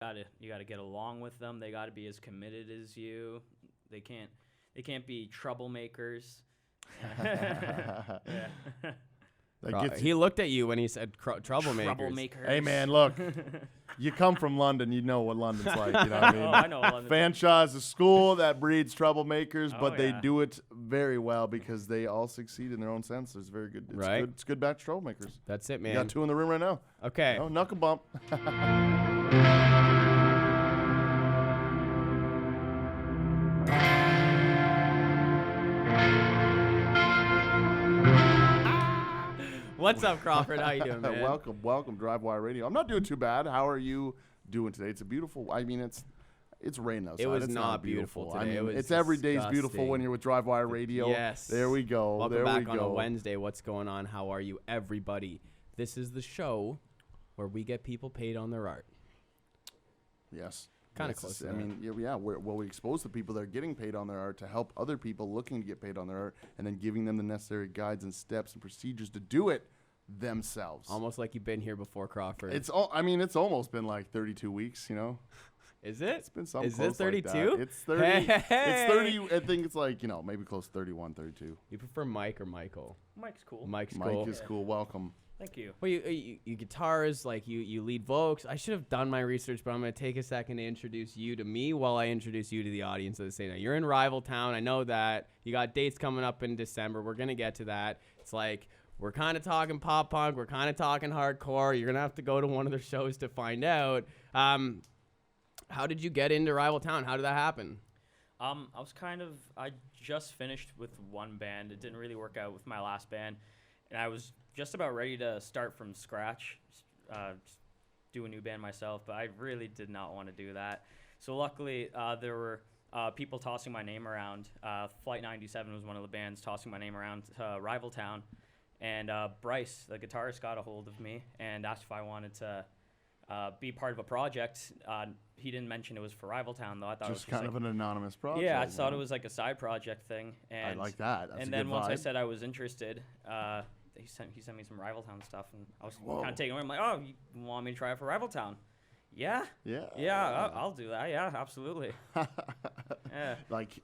You gotta get along with them. They gotta be as committed as you. They can't be troublemakers. Yeah. He looked at you when he said troublemakers. Troublemakers. Hey man, look, you come from London, you know what London's like. You know what I mean? Oh, I know London. Fanshawe is a school that breeds troublemakers, but they yeah. do it very well because they all succeed in their own sense. It's very good. It's Right. good. It's good batch troublemakers. That's it, man. You got 2 in the room right now. Okay. Oh, knuckle bump. What's up, Crawford? How you doing, man? welcome, DriveWire Radio. I'm not doing too bad. How are you doing today? It's a beautiful. I mean, it's raining outside. It was it's not beautiful today. I mean, It was it's every day's beautiful disgusting. when you're with DriveWire Radio. Yes. There we go. Welcome there back we on go. a Wednesday. What's going on? How are you, everybody? This is the show where we get people paid on their art. Yes. Kind of Yes, close to I that. mean, yeah. We expose the people that are getting paid on their art to help other people looking to get paid on their art, and then giving them the necessary guides and steps and procedures to do it themselves. Almost like you've been here before, Crawford. It's almost been like 32 weeks, you know. Is it? It's been something Is close it 32? like that. It's 30. Hey. It's 30. I think it's like, maybe close to 31, 32. You prefer Mike or Michael? Mike's cool. Mike's Mike cool. is cool. Welcome. Thank you. Well, you guitars, like you lead vocals. I should have done my research, but I'm going to take a second to introduce you to me while I introduce you to the audience at the same time. You're in Rival Town. I know that. You got dates coming up in December. We're going to get to that. It's like we're kind of talking pop punk. We're kind of talking hardcore. You're going to have to go to one of their shows to find out. How did you get into Rival Town? How did that happen? I just finished with one band. It didn't really work out with my last band. And I was just about ready to start from scratch, do a new band myself, but I really did not want to do that. So luckily, there were people tossing my name around. Flight 97 was one of the bands tossing my name around to Rival Town. And Bryce, the guitarist, got a hold of me and asked if I wanted to be part of a project. He didn't mention it was for Rival Town, though. I thought Just it was kind of an anonymous project. Yeah, I thought it was like a side project thing. And I like that. That's and a then good once I vibe. said I was interested, he sent me some Rival Town stuff, and I was Whoa. kind of taken away. I'm like, oh, you want me to try it for Rival Town? Yeah. Yeah. I'll do that. Yeah, absolutely. Yeah. Like,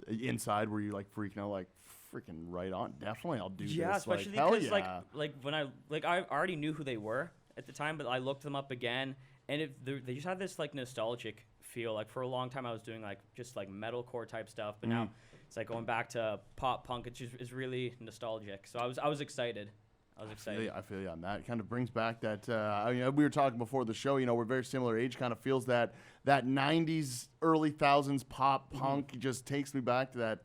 inside, were you like freaking out, like freaking right on? Definitely, I'll do this. Yeah, especially hell because yeah. like when I already knew who they were at the time, but I looked them up again, and they just had this like nostalgic feel. Like for a long time, I was doing like just like metalcore type stuff, but now it's like going back to pop punk. It's really nostalgic. So I was excited. I feel you on that. It kind of brings back that, we were talking before the show, we're very similar age, kind of feels that 90s, early thousands pop punk just takes me back to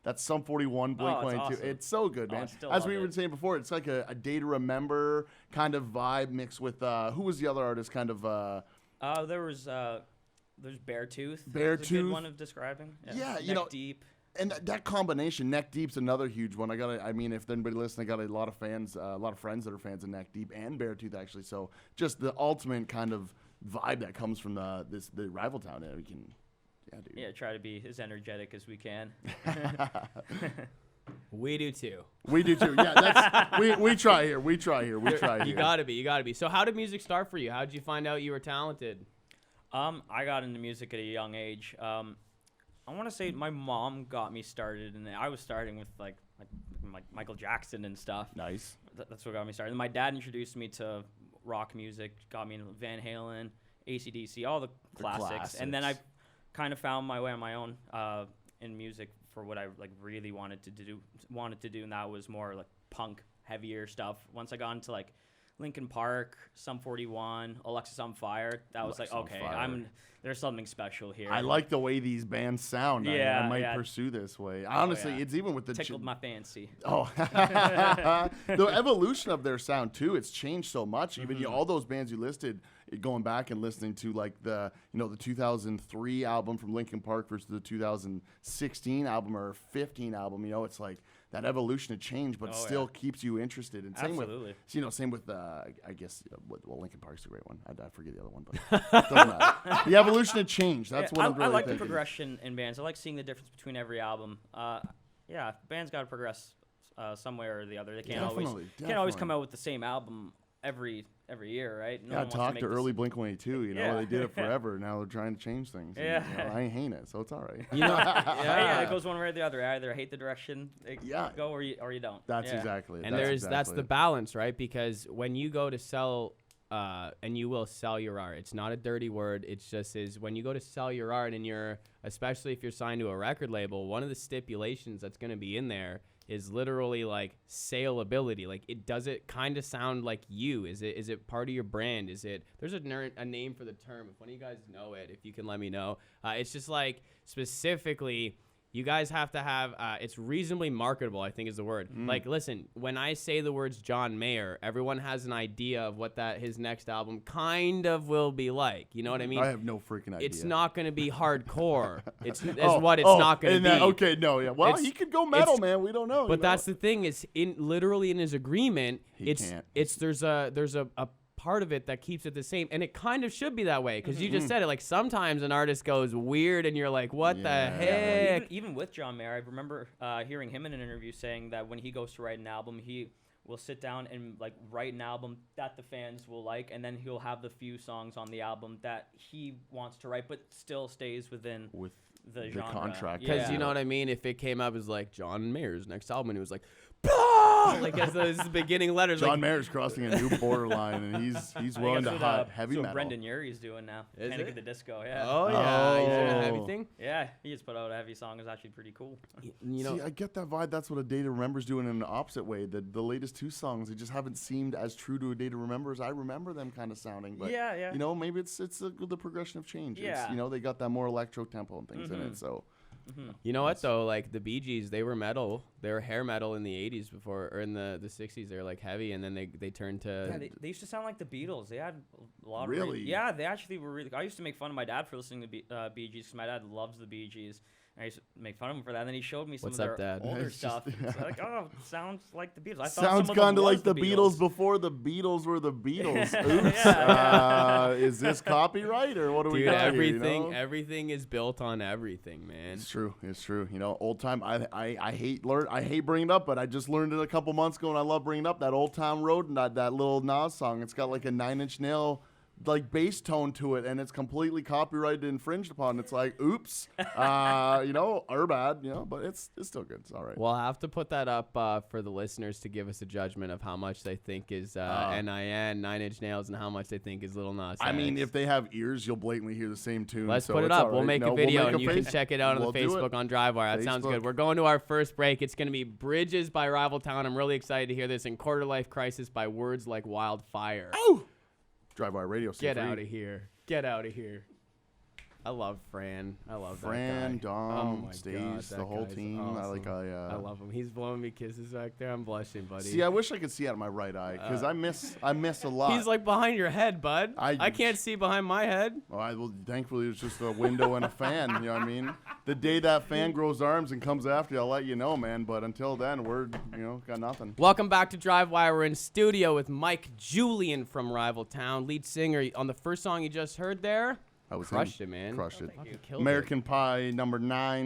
that Sum 41 Blink-182. Awesome. It's so good, man. I still As love we were it. saying before, it's like a day to remember kind of vibe mixed with, who was the other artist kind of, There's Beartooth. Beartooth. That's a good one of describing. Yeah, Neck Deep. and that combination, Neck Deep's another huge one. If anybody listening, I got a lot of fans, a lot of friends that are fans of Neck Deep and Beartooth, actually. So just the ultimate kind of vibe that comes from the Rival Town. Dude. Yeah, try to be as energetic as we can. We do too. We do too. Yeah, we try here. We try here. You gotta be. So how did music start for you? How did you find out you were talented? I got into music at a young age. I want to say my mom got me started, and I was starting with like Michael Jackson and stuff. Nice. That's what got me started. And my dad introduced me to rock music, got me into Van Halen, AC/DC, all the classics. And then I kind of found my way on my own in music for what I like really wanted to do, and that was more like punk, heavier stuff. Once I got into like Linkin Park, Sum 41, Alexis on Fire, that was like, okay, there's something special here. I like the way these bands sound. Yeah, I might pursue this way. Honestly, it's even with the tickled my fancy. Oh, the evolution of their sound too. It's changed so much. Even all those bands you listed, going back and listening to like the 2003 album from Linkin Park versus the 2016 album or 15 album. It's like that evolution of change, but still keeps you interested. And Absolutely. Same with I guess Linkin Park's a great one. I forget the other one, but doesn't matter. The evolution of change. That's what I'm really I like thinking. the progression in bands. I like seeing the difference between every album. Bands got to progress some way or the other. They can't always come out with the same album every every year, right? No Yeah, one wants talk make to this- early Blink-182. You know, Yeah. they did it forever. Now they're trying to change things. And, Yeah. you know, I hate it, so it's all right. You know, Yeah, it goes one way or the other. I either hate the direction they Yeah. go or you don't. That's Yeah. exactly it. and that's the balance, right? Because when you go to sell, and you will sell your art, it's not a dirty word. It's just is when you go to sell your art, and especially if you're signed to a record label, one of the stipulations that's going to be in there is literally like saleability. Like, does it kind of sound like you? Is it part of your brand? There's a name for the term. If one of you guys know it, if you can let me know. It's just like specifically, you guys have to have, it's reasonably marketable, I think is the word. Like, listen, when I say the words John Mayer, everyone has an idea of what his next album kind of will be like. You know what I mean? I have no freaking idea. It's not going to be hardcore. It's not going to be. Okay, no, yeah. Well, It's- he could go metal, it's- man. We don't know. But that's the thing is, literally in his agreement, He can't. there's a part of it that keeps it the same, and it kind of should be that way because you just said it. Like, sometimes an artist goes weird, and you're like, what the Yeah. heck? Even with John Mayer, I remember hearing him in an interview saying that when he goes to write an album, he will sit down and like write an album that the fans will like, and then he'll have the few songs on the album that he wants to write, but still stays within with the the genre. contract. Because Yeah. you know what I mean? If it came up as like John Mayer's next album, and it was like, like as those beginning letters. John like, Mayer's crossing a new borderline, and he's I think willing to that's hot what, heavy so metal. Brendan Urie's doing now. Is Panic it? at the Disco, yeah. oh yeah, he's doing a Oh. heavy thing. Yeah, he just put out a heavy song. It's actually pretty cool. You know, See, I get that vibe. That's what A Day to Remember's doing in an opposite way. The latest two songs, they just haven't seemed as true to A Day to Remember as I remember them kind of sounding. But Yeah. you know, maybe it's the progression of change. Yeah. It's, you know, they got that more electro tempo and things in it. So you know what though? Like the Bee Gees, they were metal. They were hair metal in the '80s before, or in the '60s. They were like heavy, and then they turned to. Yeah, they used to sound like the Beatles. They had a lot Really? of yeah, they actually were really. I used to make fun of my dad for listening to Bee Gees because my dad loves the Bee Gees. And I used to make fun of him for that. And then he showed me some What's of up, their Dad? older It's just- stuff. It's like, oh, it sounds like the Beatles. I thought sounds some of them kind of was like the Beatles before the Beatles were the Beatles. Oops. Yeah. Is this copyright or what do we Dude, got everything here? You know? everything is built on everything, man. It's true. It's true. You know, old time. I hate bringing it up, but I just learned it a couple months ago, and I love bringing it up that Old Town Road and that little Nas song. It's got like a 9 Inch Nail like bass tone to it, and it's completely copyrighted and infringed upon. It's like, oops, you know, or bad, you know, but it's still good. It's all right. We'll have to put that up for the listeners to give us a judgment of how much they think is NIN, 9 Inch Nails, and how much they think is Little Nas I mean, X. if they have ears, you'll blatantly hear the same tune. Let's so put it it's up. all We'll right. make No, a video, make and you can face- check it out on We'll the do Facebook it. on DriveWire. That sounds Facebook. good. We're going to our first break. It's going to be Bridges by Rival Town. I'm really excited to hear this. And Quarter Life Crisis by Words Like Wildfire. Oh! DriveWire Radio. Get out of here. Get out of here. I love Fran. I love Fran, that guy. Dom, God, Stace, the that whole guy's team. awesome. I I love him. He's blowing me kisses back there. I'm blushing, buddy. See, I wish I could see out of my right eye because I miss a lot. He's like behind your head, bud. I- I can't see behind my head. Well, thankfully, it's just a window and a fan. You know what I mean? The day that fan grows arms and comes after you, I'll let you know, man. But until then, we're, got nothing. Welcome back to DriveWire. We're in studio with Mike Julian from Rival Town, lead singer. On the first song you just heard there, I was crushed it, man. Crushed it. Fucking killed American Pie #9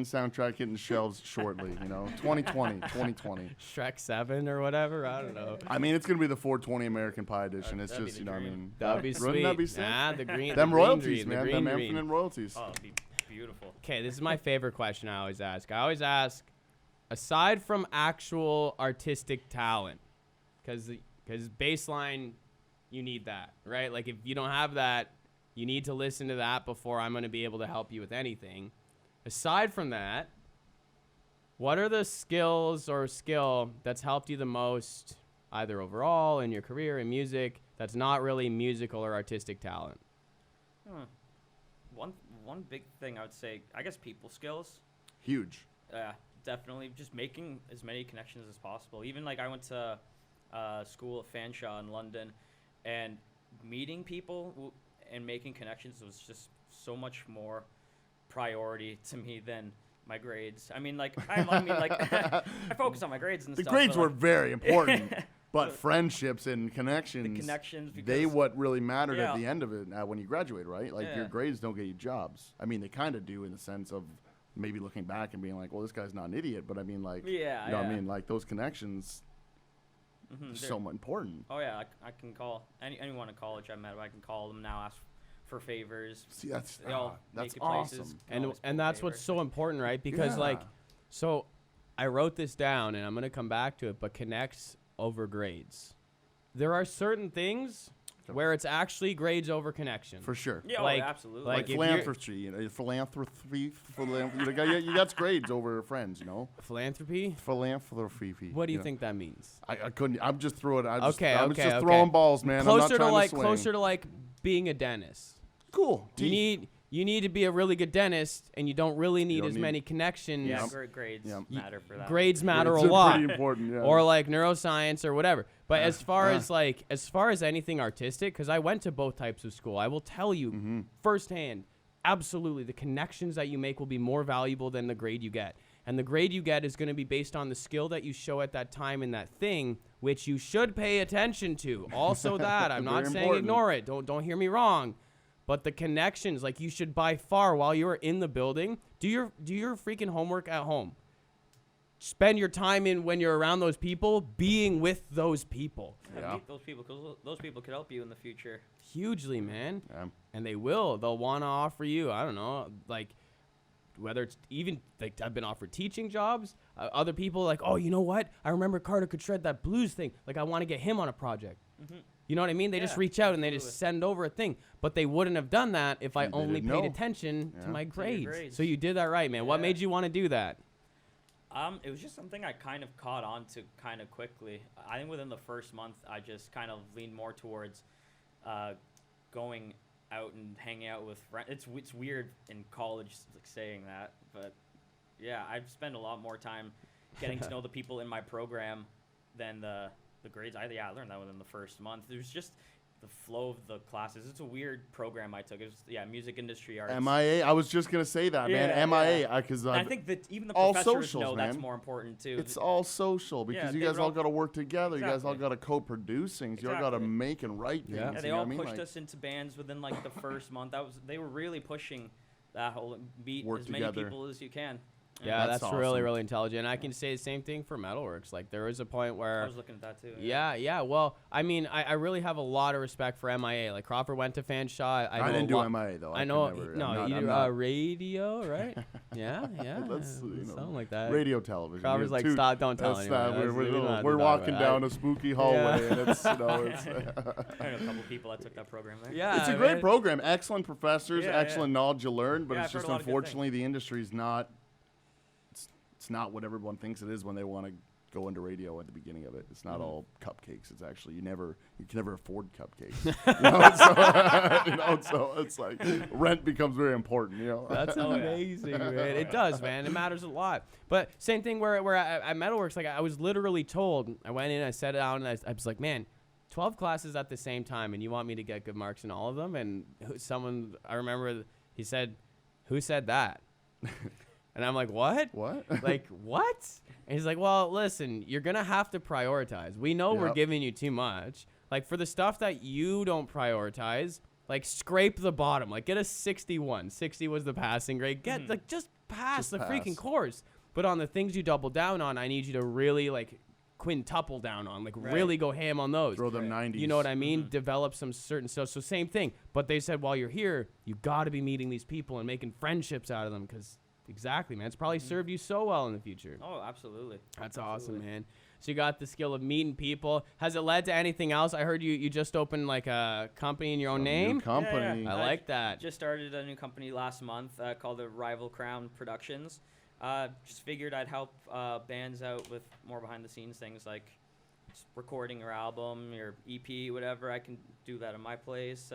soundtrack hitting shelves shortly. 2020. it. Shrek 7 or whatever. I don't know. I mean, it's gonna be the 420 American Pie edition. It's That'd be just, the you know, what I dream. mean, That'd be wouldn't sweet. that be sick? Nah, the green. Them the green royalties, green, man. The Them green infinite green. royalties. Oh, it'd be beautiful. Okay, this is my favorite question I always ask. I always ask, aside from actual artistic talent, because baseline, you need that, right? Like, if you don't have that, you need to listen to that before I'm going to be able to help you with anything. Aside from that, what are the skills or skill that's helped you the most, either overall in your career in music, that's not really musical or artistic talent? One big thing I would say, I guess, people skills. Huge. Definitely just making as many connections as possible. Even like I went to school at Fanshawe in London, and meeting people and making connections was just so much more priority to me than my grades. I mean, like I focus on my grades and The stuff. grades but, were like, very important, but friendships and connections, the connections. Because, they what really mattered Yeah. at the end of it when you graduate, right? Like your Yeah. grades don't get you jobs. I mean, they kind of do in the sense of maybe looking back and being like, well, this guy's not an idiot, but I mean, like, Yeah, you know what I yeah. mean? Like those connections, It's so important. Oh yeah, I can call anyone in college I met. I can call them now, ask for favors. See, that's make it awesome. places, And that's what's so important, right? Because Yeah. so I wrote this down, and I'm gonna come back to it. But connects over grades. There are certain things where it's actually grades over connection. For sure. Yeah, Like- absolutely. like Like if you're- philanthropy, philanthropy. You got grades over friends, you know. Philanthropy. Philanthropy. What do you think that means? I couldn't. I'm just throwing. I'm just Okay. throwing balls, man. I'm not Closer to trying like swing. closer to like being a dentist. Cool. You need to be a really good dentist, and you don't really need don't as need- many connections. yeah, Yep. grades Yep. matter for that. Grades matter It's a lot. Pretty important. Yeah. Or like neuroscience or whatever. But Yeah. as far as anything artistic, because I went to both types of school, I will tell you Mm-hmm. firsthand, absolutely, the connections that you make will be more valuable than the grade you get. And the grade you get is going to be based on the skill that you show at that time in that thing, which you should pay attention to. Also, that I'm not Very saying important. ignore it. Don't hear me wrong. But the connections, like you should by far, while you're in the building, do your freaking homework at home. Spend your time in when you're around those people, being with those people. Yeah. Meet those people, because those people could help you in the future. Hugely, man. Yeah. And they will. They'll want to offer you, I don't know, like whether it's even like I've been offered teaching jobs. Other people like, oh, you know what? I remember Carter could shred that blues thing. Like I want to get him on a project. You know what I mean? They just Yeah, reach out and they just absolutely. send over a thing. But they wouldn't have done that if I If they only didn't paid know. attention Yeah. to my To your grades. grades. So you did that right, man. What Yeah. made you want to do that? It was just something I kind of caught on to kind of quickly. I think within the first month, I just kind of leaned more towards going out and hanging out with friends. It's weird in college like saying that, but yeah, I've spent a lot more time getting to know the people in my program than the grades. I learned that within the first month. There's just the flow of the classes. It's a weird program I took. It was music industry arts. MIA. I was just gonna say that, man. Yeah, MIA. yeah. Because And I think that even the all professors socials, know that's man. more important too. it's all social because Yeah, you they guys would all all- got to work together. You guys all Exactly. got to co-producing. So you all got to Exactly. make and write things. Yeah. Yeah, you they know all what I mean? pushed Like, us into bands within like the first month. They were really pushing that whole meet Work as many together. people as you can. Yeah, That's that's really, awesome. really intelligent. And I can say the same thing for Metalworks. Like there was a point I where was looking at that too. Yeah. Well, I mean, I really have a lot of respect for MIA. Like Crawford went to Fanshawe. I know didn't a do lot- MIA though. I could know. never- No, I'm not- you I'm do not- radio, right? Yeah. Let's, you know, something like that. radio television. Crawford's Yeah, like, two- stop! Don't tell That's anyone. not, That's- we don't have to we're talk walking about it. down a spooky hallway, and it's you know it's. I know a couple people that took that program there. Yeah, It's a great man. program. Excellent professors, Yeah, excellent knowledge you learn, but Yeah, it's I've heard just a lot of good unfortunately the industry's not. It's not what everyone thinks it is when they want to go into radio at the beginning of it. It's not all cupcakes. It's actually you can never afford cupcakes. So it's like rent becomes very important. You know. That's amazing, man. It does, man. It matters a lot. But same thing where at Metalworks, like I was literally told, I went in, I sat down, and I was like, man, 12 classes at the same time, and you want me to get good marks in all of them? And someone, I remember, he said, who said that? And I'm like, what? What? Like, what? And he's like, well, listen, you're going to have to prioritize. We know we're Yep. giving you too much. Like, for the stuff that you don't prioritize, like, scrape the bottom. Like, get a 61. 60 was the passing grade. Get, like, just pass Just the freaking pass. course. But on the things you double down on, I need you to really, like, quintuple down on. Like, Right. really go ham on those. Throw them 90s. You know what I mean? Develop some certain stuff. So same thing. But they said while you're here, you got to be meeting these people and making friendships out of them because exactly, man. It's probably served you so well in the future. Oh, absolutely. That's awesome, Absolutely. man. So you got the skill of meeting people. Has it led to anything else? I heard you just opened like a company in your own New name. company. I like that. Just started a new company last month called the Rival Crown Productions. Just figured I'd help bands out with more behind the scenes things like just recording your album, your EP, whatever. I can do that in my place.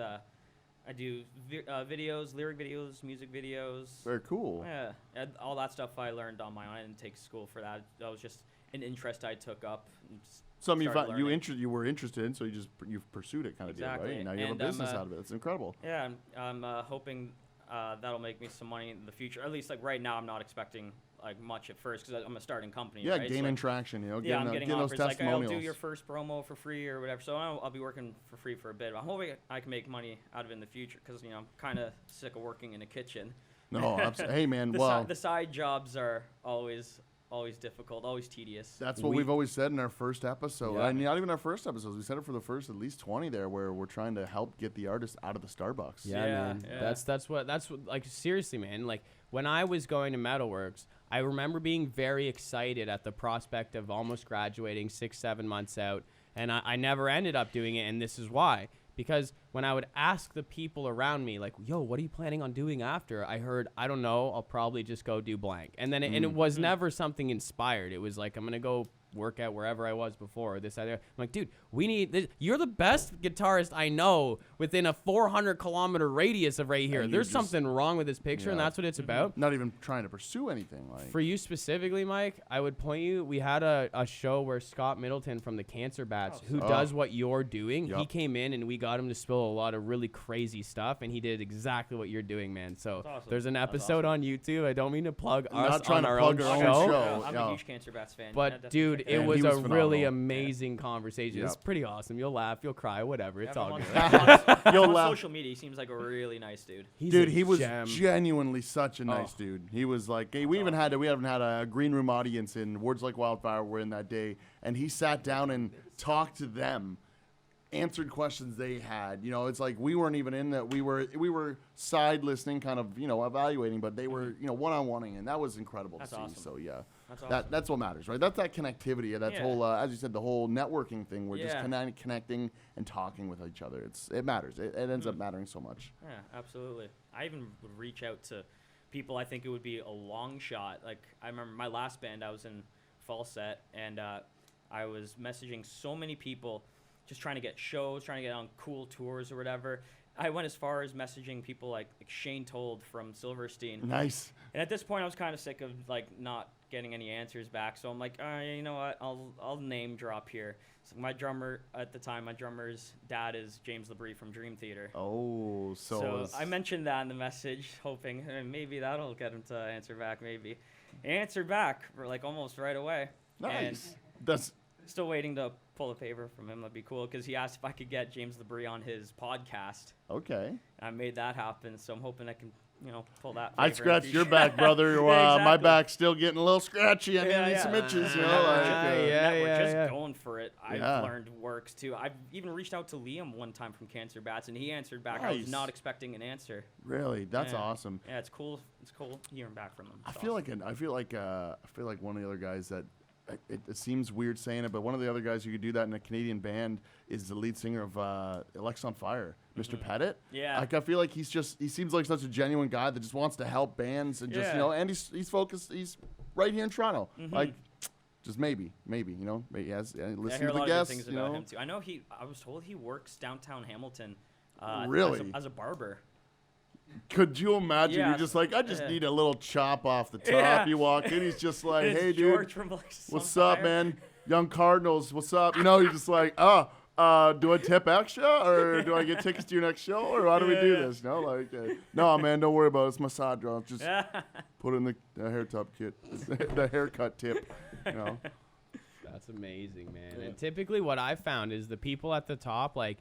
I do videos, lyric videos, music videos. Very cool. Yeah, and all that stuff I learned on my own. I didn't take school for that. That was just an interest I took up. And just Something you started found you learning. you were interested in, so you've pursued it kind of deal, Exactly. right? And now you have a And, business out of it. It's incredible. Yeah, I'm hoping that'll make me some money in the future. At least like right now, I'm not expecting like much at first because I'm a starting company. Yeah, right? gaining like, traction. You know, yeah, I'm getting getting those offers like, I'll testimonials. do your first promo for free or whatever. So I'll be working for free for a bit. I'm hoping I can make money out of it in the future because I'm kind of sick of working in a kitchen. No, hey man, The, well, the side jobs are always always difficult, always tedious. That's what we've always said in our first episode. Yeah. And not even our first episodes. We said it for the first at least 20 there, where we're trying to help get the artist out of the Starbucks. Yeah, man. Yeah. That's what like seriously, man. Like when I was going to Metalworks, I remember being very excited at the prospect of almost graduating 6-7 months out, and I never ended up doing it, and this is why. Because when I would ask the people around me, like, yo, what are you planning on doing after? I heard, I don't know, I'll probably just go do blank. And then and it was never something inspired. It was like, I'm going to go work out wherever I was before, or this, other. I'm like, dude, we need this. You're the best guitarist I know within a 400-kilometer radius of right here. And There's something wrong with this picture, and Yeah. that's what it's about. Not even trying to pursue anything. Like For you specifically, Mike, I would point you. We had a show where Scott Middleton from the Cancer Bats, who does what you're doing, he came in and we got him to spill a lot of really crazy stuff, and he did exactly what you're doing, man. So That's awesome. there's an That's episode awesome. on YouTube. I don't mean to plug Not us trying on to our plug own our own show. show. I'm Yeah. a huge Cancer Bats fan. Yeah, But definitely dude, check it Yeah, was he a was really phenomenal. amazing conversation. It's Yep. pretty awesome. You'll laugh, you'll cry, whatever. It's all on, good. You'll on laugh. social media, he seems like a really nice dude. He's Dude, a he was gem. genuinely such a nice Oh. dude. He was like, hey, we haven't had a green room audience in Words Like Wildfire. We're in that day, and he sat down and talked to them, answered questions they had. You know, it's like we weren't even in that. We were side listening, kind of evaluating, but they were one-on-oneing, and that was incredible That's to see. awesome. So yeah, That's awesome. that's what matters, right? That's that connectivity. That's Yeah. whole, as you said, the whole networking thing. We're just Yeah. connecting and talking with each other. It matters. It ends up mattering so much. Yeah, absolutely. I even would reach out to people I think it would be a long shot. Like, I remember my last band, I was in Falset, and I was messaging so many people just trying to get shows, trying to get on cool tours or whatever. I went as far as messaging people like Shane Told from Silverstein. Nice. And at this point, I was kind of sick of like not getting any answers back. So I'm like, you know what? I'll name drop here. So my drummer at the time, my drummer's dad is James Labrie from Dream Theater. Oh, So I mentioned that in the message, hoping maybe that'll get him to answer back. Maybe he answered back like almost right away. nice. And That's still waiting to pull a favor from him. That'd be cool because he asked if I could get James Labrie on his podcast. okay. I made that happen, so I'm hoping I can, pull that. I favor in scratched your future. back, brother. Yeah, My exactly. back's still getting a little scratchy. I Yeah, need yeah. some itches, We're just going for it. I've Yeah. learned works too. I've even reached out to Liam one time from Cancer Bats, and he answered back. I Nice. was not expecting an answer. Really, that's Yeah. awesome. Yeah, it's cool. It's cool hearing back from them. I It's feel awesome. like I feel like one of the other guys that it seems weird saying it, but one of the other guys who could do that in a Canadian band is the lead singer of Alex on Fire, Mr. Pettit. Yeah. Like I feel like he seems like such a genuine guy that just wants to help bands and just Yeah. and he's focused. He's right here in Toronto. Like just maybe maybe he has I listen hear to a the lot of guests. good things You about know, him too. I know I was told he works downtown Hamilton. Really? As a barber. could you imagine? Yeah. You're just like I just Yeah. need a little chop off the top. Yeah. You walk in, he's just like, It's hey dude. George from Alexis on What's up, Fire. man? Young Cardinals, what's up? You're just like, do I tip extra or do I get tickets to your next show or how do we do Yeah. this? No, man, don't worry about it. It's my side draw. Just Yeah. put it in the hair top kit, the haircut tip. That's amazing, man. And typically what I've found is the people at the top, like,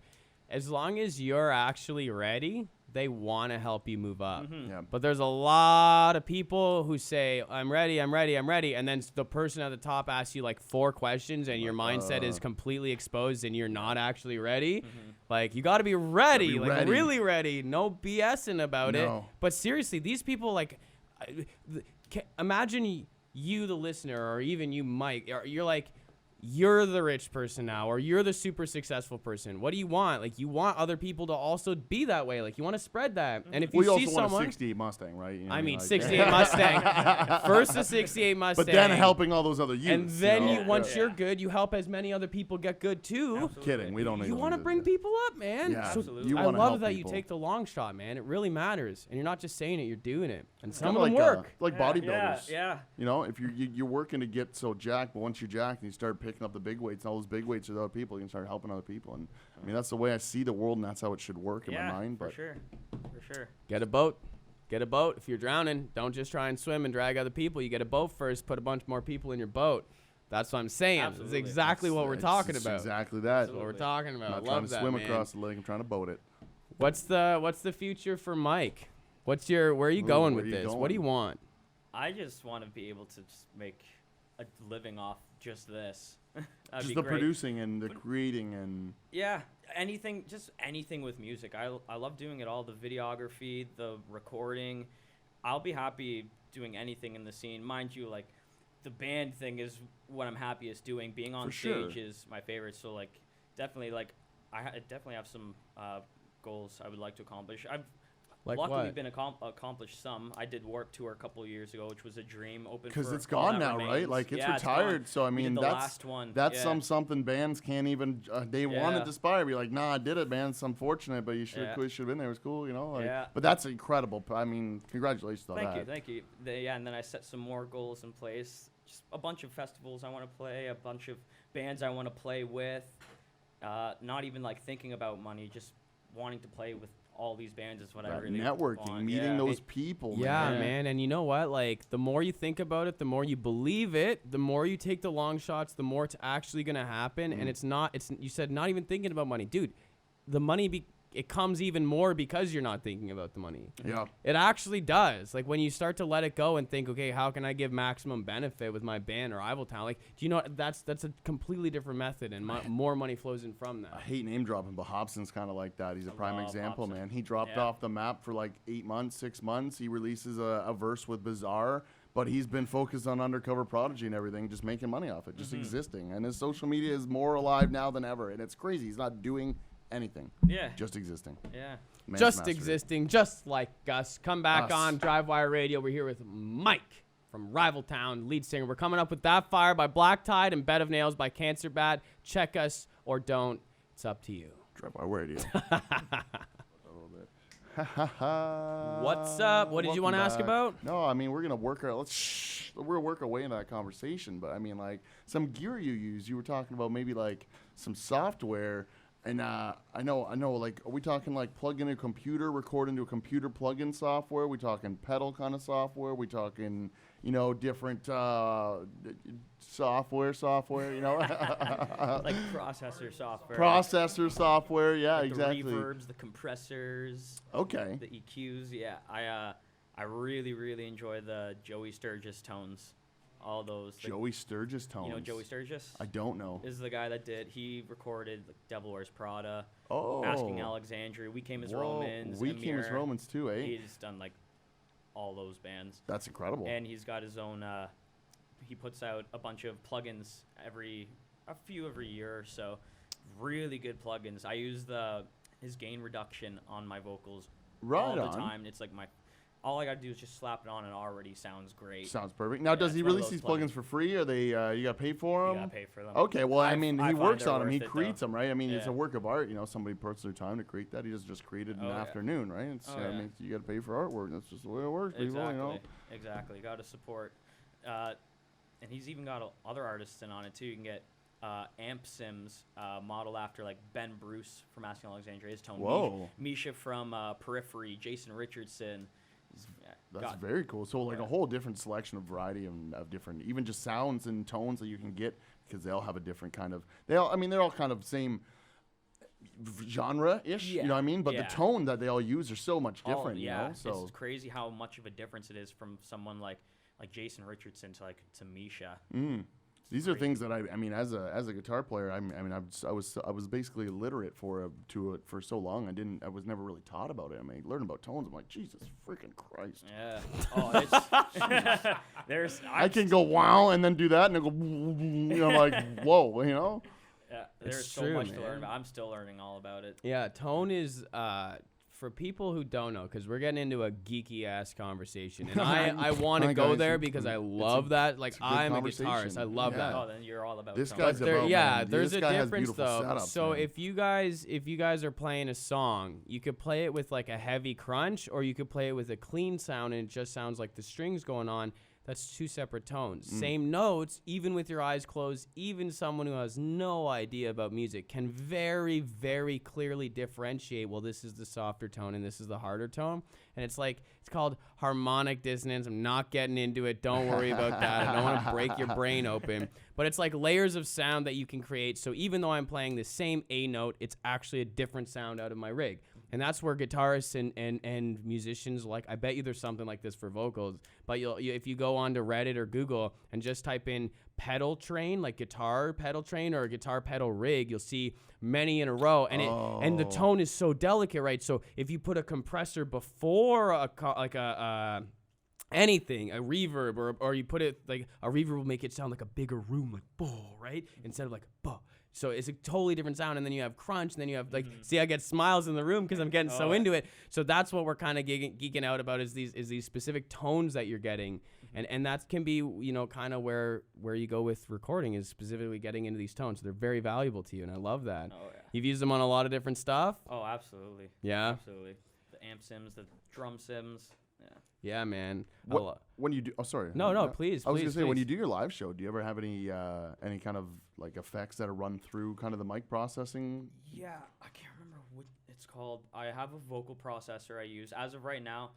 as long as you're actually ready, they want to help you move up. Yeah. But there's a lot of people who say, I'm ready, I'm ready, I'm ready. And then the person at the top asks you like 4 questions and your mindset is completely exposed and you're not actually ready. Like, you got to be ready, be like ready. really ready. No BSing about it. No. But seriously, these people, like, imagine you, the listener, or even you, Mike, you're like, you're the rich person now, or you're the super successful person. What do you want? Like, you want other people to also be that way. Like, you want to spread that. And if you We see also want a someone, 68 Mustang, right? You know I what mean, like- 68 Mustang. First the 68 Mustang. But then helping all those other youths. And then you know? once Yeah. you're good, you help as many other people get good too. Absolutely. Kidding, we don't need You to want to do bring that. people up, man. Yeah, So Absolutely. you I wanna love help that people. you take the long shot, man. It really matters, and you're not just saying it; you're doing it. And It's some kinda of them like, work. like bodybuilders. Yeah. You know, if you're working to get so jacked, but once you're jacked and you start picking up the big weights, and all those big weights are other people, you can start helping other people. And I mean, that's the way I see the world, and that's how it should work in my mind. But for sure. For sure. Get a boat. Get a boat. If you're drowning, don't just try and swim and drag other people. You get a boat first. Put a bunch more people in your boat. That's what I'm saying. Absolutely. It's exactly what we're talking about. Exactly that. That's what we're talking about. I'm not I trying love to that, swim man. across the lake. I'm trying to boat it. What's the future for Mike? Where are you going where with you this? going? What do you want? I just want to be able to just make a living off just this. That'd Just be the great. producing and the creating and Yeah, just anything with music. I love doing it all. The videography, the recording. I'll be happy doing anything in the scene. Mind you, like, the band thing is what I'm happiest doing. Being on For sure. stage is my favorite. So, like, definitely, like, I definitely have some goals I would like to accomplish. I've Like luckily what? been accomplished some. I did Warped Tour a couple of years ago, which was a dream. Open because for it's All gone That now, right? Remains. Like it's Yeah, retired. gone. So I We mean, did the that's last one. that's Yeah. something bands can't even. They want Yeah. to aspire. Be like, nah, I did it, man. It's unfortunate, but you should Yeah. have been there. It was cool, you know. Like, Yeah. But that's incredible. I mean, congratulations on Thank that. you, thank you. And then I set some more goals in place. Just a bunch of festivals I want to play, a bunch of bands I want to play with. Not even like thinking about money, just wanting to play with all these bands is what I That really networking, want. meeting Yeah. those people. Yeah, man. man. And you know what? Like, the more you think about it, the more you believe it, the more you take the long shots, the more it's actually going to happen. And you said not even thinking about money. Dude, the money, it comes even more because you're not thinking about the money. Yeah. It actually does. Like, when you start to let it go and think, okay, how can I give maximum benefit with my band or Rival Town? Like, do you know what? That's a completely different method, and more money flows in from I that. hate name dropping, but Hobson's kind of like that. He's a prime love example, Hobson. man. He dropped Yeah. off the map for like 8 months, 6 months. He releases a verse with Bizarre, but he's been focused on Undercover Prodigy and everything, just making money off it, just existing. And his social media is more alive now than ever, and it's crazy. He's not doing anything, Yeah. just existing. Yeah. Man's Just mastery. existing, just like Gus. Come back Us. on DriveWire Radio. We're here with Mike from Rival Town, lead singer. We're coming up with That Fire by Black Tide and Bed of Nails by Cancer Bad. Check us or don't. It's up to you. DriveWire Radio. What's up? What did you want to ask about? No, I mean we're gonna work our way into that conversation. But I mean, like some gear you use. You were talking about maybe like some software, and I know. Like, are we talking like plug in a computer, record into a computer plug-in software? We talking pedal kind of software? We talking different software? You know, Like processor software. processor software. Yeah, like exactly. The reverbs, the compressors, Okay. the EQs. Yeah. I really, really enjoy the Joey Sturgis tones. All those. Joey Sturgis tones. You know Joey Sturgis? I don't know. Is the guy that he recorded like, Devil Wears Prada, Oh. Asking Alexandria, We Came as Whoa, Romans, We Came as Amir. Romans too, eh? He's done like all those bands, That's incredible. and he's got his own. He puts out a bunch of plugins every year or so. Really good plugins. I use his gain reduction on my vocals Right all the on. time. It's like all I gotta do is just slap it on and it already sounds great. Sounds perfect. Now, does it's he one of release those these plugins for free? Are they you got to pay for You them? gotta pay for them. Okay, well, I mean, I he find works they're on them. He worth it, creates though. them, right? I mean, it's a Yeah. work of art. Somebody puts their time to create that. He doesn't just create it in Oh, an yeah. afternoon, right? It's, Oh, I yeah. mean, you got to pay for artwork. That's just the way it works, people, Exactly. Got to support. And he's even got other artists in on it too. You can get Amp Sims, modeled after like Ben Bruce from Asking Alexandria. His tone. Whoa. Misha from Periphery. Jason Richardson. That's very cool. So, like, a whole different selection of variety of different, even just sounds and tones that you can get, because they all have a different kind of, they're all kind of same genre-ish, you know what I mean? But Yeah. the tone that they all use are so much different, you know? So, it's crazy how much of a difference it is from someone like Jason Richardson to Misha. these are things that I mean, as a guitar player, I was basically illiterate to it for so long. I was never really taught about it. I mean, learning about tones, I'm like, Jesus freaking Christ. Yeah. Oh, it's I can go wow and then do that and then go, I'm like, whoa, you know? Yeah, there's It's so true, much to man. learn about. I'm still learning all about it. Yeah, tone is for people who don't know, because we're getting into a geeky ass conversation, and I want to Hi, go guys. there because I love that. Like, it's a good I'm a conversation. guitarist. I love Yeah. that. Oh, then you're all about This tone. guy's But there, about, yeah, man. there's This a guy has difference beautiful though. setups, So man. if you guys are playing a song, you could play it with like a heavy crunch, or you could play it with a clean sound and it just sounds like the strings going on. That's two separate tones. Same notes, even with your eyes closed. Even someone who has no idea about music can very, very clearly differentiate, well, this is the softer tone and this is the harder tone. And it's called harmonic dissonance. I'm not getting into it. Don't worry about that. I don't want to break your brain open. But it's like layers of sound that you can create. So even though I'm playing the same A note, it's actually a different sound out of my rig. And that's where guitarists and musicians, like, I bet you there's something like this for vocals, but if you go onto Reddit or Google and just type in pedal train, like guitar pedal train or a guitar pedal rig, you'll see many in a row, and the tone is so delicate, right? So if you put a compressor before anything, a reverb, or you put it like a reverb will make it sound like a bigger room, like boh, right? Instead of like boh. So it's a totally different sound, and then you have crunch, and then you have like, see, I get smiles in the room because I'm getting so into it. So that's what we're kind of geeking out about is these specific tones that you're getting, and that can be, you know, kind of where you go with recording is specifically getting into these tones. So they're very valuable to you, and I love that. Oh yeah. You've used them on a lot of different stuff. Oh, absolutely. Yeah. Absolutely. The amp sims, the drum sims. Yeah. Yeah, man. When you do, please. No, please. I was gonna say, please. when you do your live show, do you ever have any kind of like effects that are run through kind of the mic processing? Yeah, I can't remember what it's called. I have a vocal processor I use. As of right now,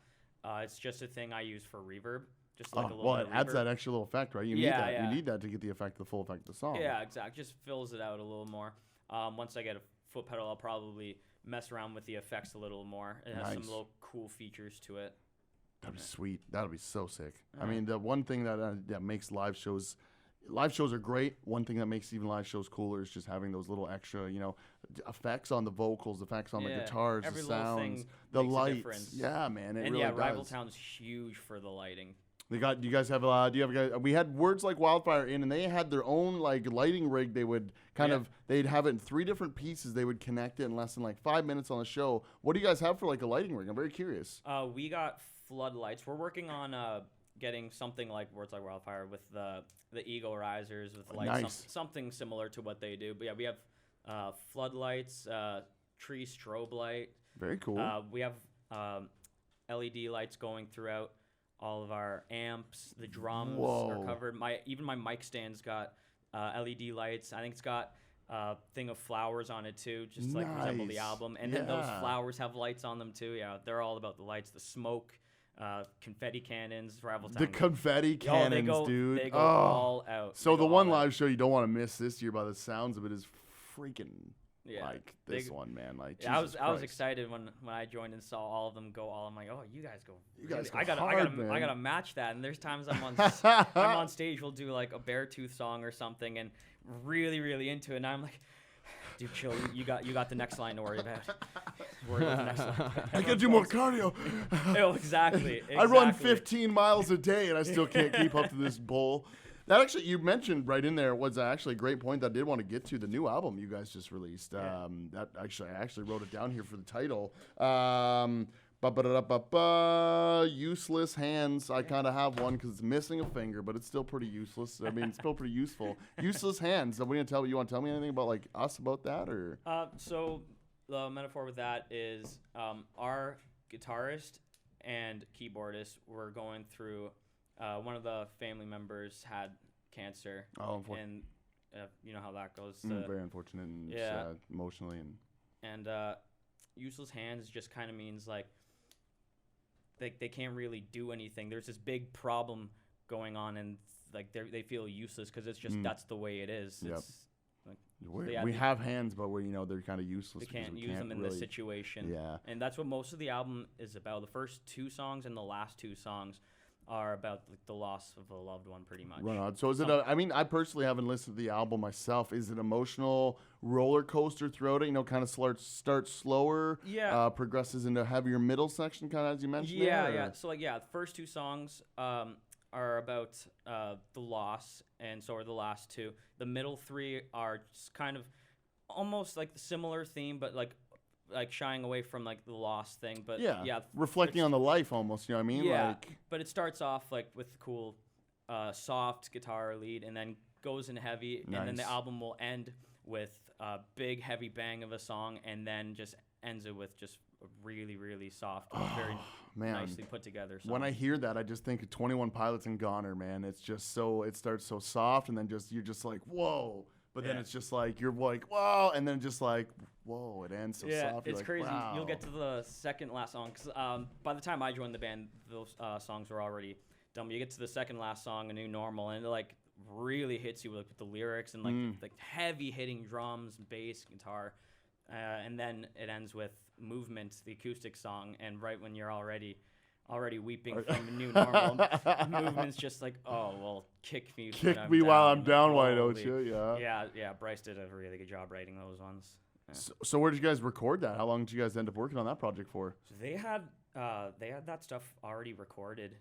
it's just a thing I use for reverb. Just like a little bit it of adds reverb. that extra little effect, right? You need that. You need that to get the full effect of the song. Yeah, exactly. Just fills it out a little more. Once I get a foot pedal, I'll probably mess around with the effects a little more. It has some little cool features to it. That'd be sweet. That'd be so sick. I mean, the one thing that makes live shows are great. One thing that makes even live shows cooler is just having those little extra, you know, effects on the vocals, effects on the guitars, the sounds, the lights. Yeah, man. It really does. Rival Town's huge for the lighting. Do you guys have we had Words Like Wildfire in, and they had their own like lighting rig. They would they'd have it in 3 different pieces. They would connect it in less than like 5 minutes on the show. What do you guys have for like a lighting rig? I'm very curious. We got floodlights. We're working on getting something like Words Like Wildfire with the Eagle Risers with lights, something similar to what they do. But yeah, we have floodlights, tree strobe light. Very cool. We have LED lights going throughout all of our amps. The drums are covered. My mic stand's got LED lights. I think it's got a thing of flowers on it too, just like resemble the album. And then those flowers have lights on them too. Yeah, they're all about the lights, the smoke. Confetti cannons, Rival Town. The confetti cannons, dude. They go all out. So the one live show you don't want to miss this year by the sounds of it is freaking like this one, man. Like, I was excited when I joined and saw all of them go all. I'm like, oh, you guys go. I gotta match that. And there's times I'm on stage. We'll do like a Beartooth song or something, and really, really into it. And I'm like, dude, chill. You got the next line to worry about. Worry about the next line. I gotta do more cardio. Oh, exactly. I run 15 miles a day, and I still can't keep up to this bowl. That actually, you mentioned right in there was actually a great point that I did want to get to. The new album you guys just released. That actually, I actually wrote it down here for the title. Useless Hands. I kind of have one because it's missing a finger, but it's still pretty useless. I mean, it's still pretty useful. Useless Hands. You want to tell me anything about like us about that, or? So the metaphor with that is our guitarist and keyboardist were going through. One of the family members had cancer. Oh, and you know how that goes. Very unfortunate and sad emotionally. And useless hands just kind of means like they can't really do anything. There's this big problem going on, and like they feel useless because it's just that's the way it is. Yep. It's, like, we have hands, but they're kind of useless. We can't use them in this situation. Yeah. And that's what most of the album is about. The first 2 songs and the last 2 songs are about like, the loss of a loved one, pretty much. Right on. So is it? I mean, I personally haven't listened to the album myself. Is it emotional roller coaster throughout it? You know, kind of starts slower. Yeah. Progresses into a heavier middle section, kind of as you mentioned. Yeah. So like, the first 2 songs are about the loss, and so are the last 2. The middle 3 are just kind of almost like the similar theme, but like shying away from like the loss thing, but reflecting on the life almost, you know what I mean? Yeah, but it starts off like with cool soft guitar lead, and then goes in heavy, and then the album will end with a big heavy bang of a song, and then just ends it with just a really, really soft, very nicely put together song. When I hear that, I just think of 21 Pilots and Goner, man. It's just it starts so soft, and then you're just like, whoa. But then it's just like, you're like, whoa, and then just like, whoa, it ends so soft. It's like, crazy. wow. You'll get to the second last song, because by the time I joined the band, those songs were already done. You get to the second last song, A New Normal, and it like really hits you with the lyrics and like heavy hitting drums and bass, guitar. and then it ends with Movement, the acoustic song, and right when you're already weeping from a new normal, Movement's just like, oh well, kick me while I'm down, why don't Holy. you? Yeah. Yeah. Bryce did a really good job writing those ones. Yeah. So where did you guys record that? How long did you guys end up working on that project for? So they had that stuff already recorded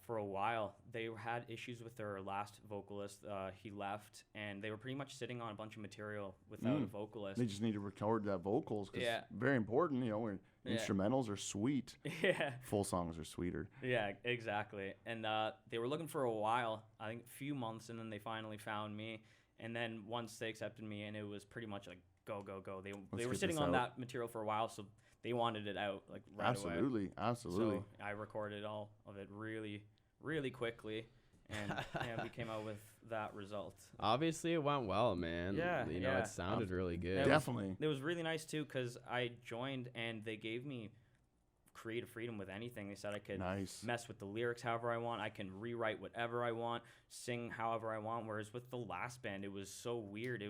for a while. They had issues with their last vocalist. He left, and they were pretty much sitting on a bunch of material without a vocalist. They just need to record that vocals because very important. Where instrumentals are sweet. Yeah. Full songs are sweeter. Yeah, exactly. And they were looking for a while, I think a few months, and then they finally found me. And then once they accepted me, and it was pretty much like go. They were sitting on that material for a while, so they wanted it out like right away. Absolutely. So I recorded all of it really, really quickly, and we came out with that result. Obviously, it went well, man. Yeah, it sounded really good. Definitely. It was really nice too, because I joined and they gave me creative freedom with anything. They said I could mess with the lyrics however I want. I can rewrite whatever I want, sing however I want. Whereas with the last band, it was so weird.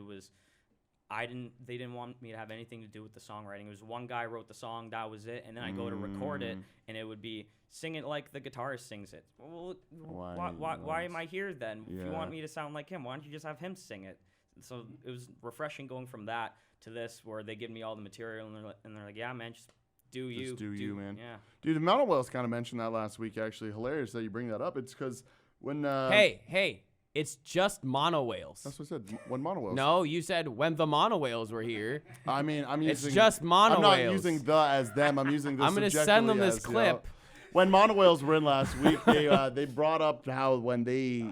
They didn't want me to have anything to do with the songwriting. It was one guy wrote the song, that was it, and then I go to record it, and it would be sing it like the guitarist sings it. Well, why am I here then? Yeah. If you want me to sound like him, why don't you just have him sing it? So it was refreshing going from that to this, where they give me all the material, and they're like, yeah, man, just do you. Just do you, man. Yeah. Dude, the Mountain Whales kind of mentioned that last week, actually. Hilarious that you bring that up. It's because when... Hey. It's just mono whales. That's what I said. When mono whales. No, you said when the mono whales were here. I mean, I'm using. It's just mono whales. I'm not using the as them. I'm using the. I'm gonna send them this clip. When mono whales were in last week, they brought up how when they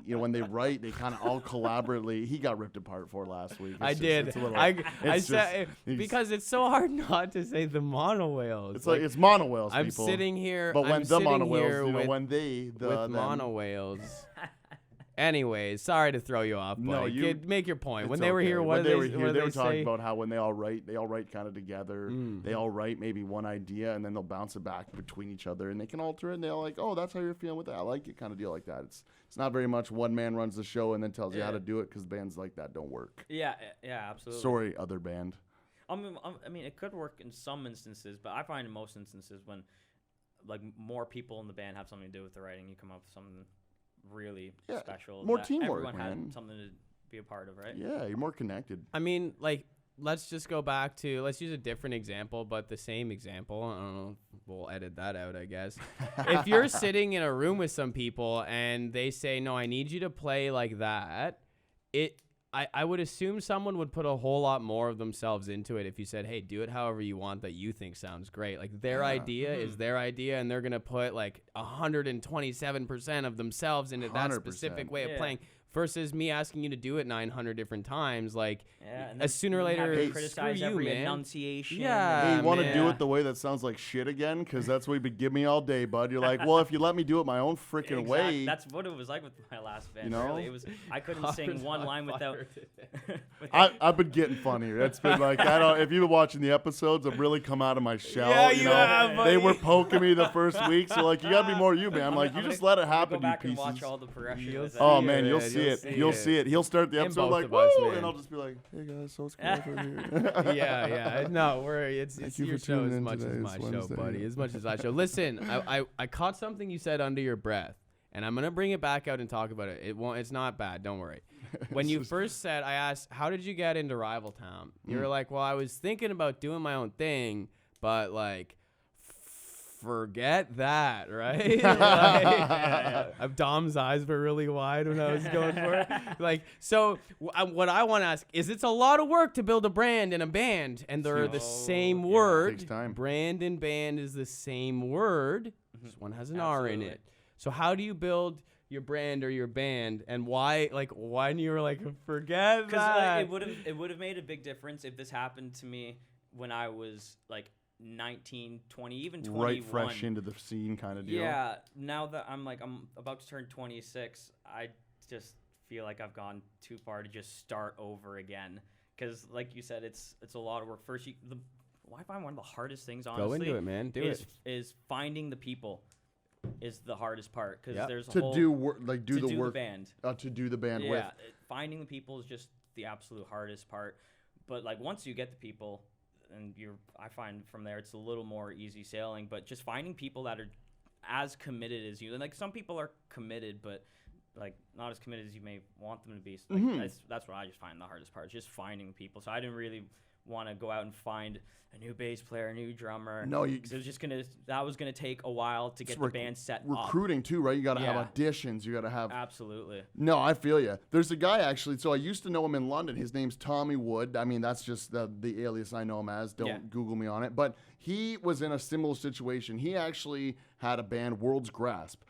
write, they kind of all collaboratively. He got ripped apart for last week. I did. I said because it's so hard not to say the mono whales. It's like it's mono whales. I'm people. sitting here. But when I'm the mono sitting whales, here with when mono whales. Anyways, sorry to throw you off, but make your point. When they were here, they were talking about how when they all write kind of together. They all write maybe one idea, and then they'll bounce it back between each other, and they can alter it, and they're like, oh, that's how you're feeling with that. I like it, kind of deal like that. It's not very much one man runs the show and then tells you how to do it, because bands like that don't work. Yeah, absolutely. Sorry, other band. I mean, it could work in some instances, but I find in most instances when like more people in the band have something to do with the writing, you come up with something really special. More teamwork, everyone man. had something to be a part of, right? Yeah, you're more connected. I mean, like, let's just go back to, let's use a different example, but the same example. I don't know. We'll edit that out, I guess. If you're sitting in a room with some people and they say, no, I need you to play like that, I would assume someone would put a whole lot more of themselves into it if you said, hey, do it however you want that you think sounds great. Like their idea is their idea, and they're going to put like 127% of themselves into that 100%. specific way of playing. Versus me asking you to do it 900 different times, like and sooner or later, criticize screw every you, man. enunciation. Yeah, Hey, you want to do it the way that sounds like shit again? Because that's what you've give me all day, bud. You're like, well, if you let me do it my own freaking way. That's what it was like with my last band. You know? Really. It was I couldn't sing one line without. I've been getting funnier. It's been like if you've been watching the episodes, I've really come out of my shell. Yeah, you you know, have, buddy. They were poking me the first week, so like you gotta be more you, man. I'm like, you just let it happen, Go back you and pieces. watch all the progression. You'll with see it. Oh it, man, you'll man. see it. You'll You'll see see it. He'll start the And episode both like, of us, woo, man. and I'll just be like, hey guys, so it's cool over here. yeah. No, it's you your for show tuning as in much as today. my It's show, Wednesday. buddy. As much as my show. Listen, I caught something you said under your breath, and I'm gonna bring it back out and talk about it. It's not bad. Don't worry. When you first said, I asked, how did you get into Rival Town? You were like, well, I was thinking about doing my own thing, but like, forget that, right? Dom's eyes were really wide when I was going for it. Like, so what I want to ask is, it's a lot of work to build a brand and a band, and they're the same word. Takes time. Brand and band is the same word. Just one has an R in it. So how do you build your brand or your band, and why? Like, when you were like, forget that? Because it would have made a big difference if this happened to me when I was like 19, 20, even 21. Right, fresh into the scene kind of deal. Yeah. Now that I'm about to turn 26, I just feel like I've gone too far to just start over again. Because, like you said, it's a lot of work. First, I find one of the hardest things, honestly, Go into it, man. Do it. Is finding the people. Is the hardest part, because there's to do the work, band. To do the band with. Finding the people is just the absolute hardest part. But like once you get the people, and I find from there it's a little more easy sailing. But just finding people that are as committed as you, and like some people are committed, but like not as committed as you may want them to be. So, like, that's what I just find the hardest part, just finding people. So I didn't really want to go out and find a new bass player, a new drummer. No, it was that was gonna take a while to get the band set up. Recruiting too, right? You got to have auditions. You got to have. Absolutely. No, I feel you. There's a guy actually. So I used to know him in London. His name's Tommy Wood. I mean, that's just the alias I know him as. Don't Google me on it. But he was in a similar situation. He actually had a band, World's Grasp.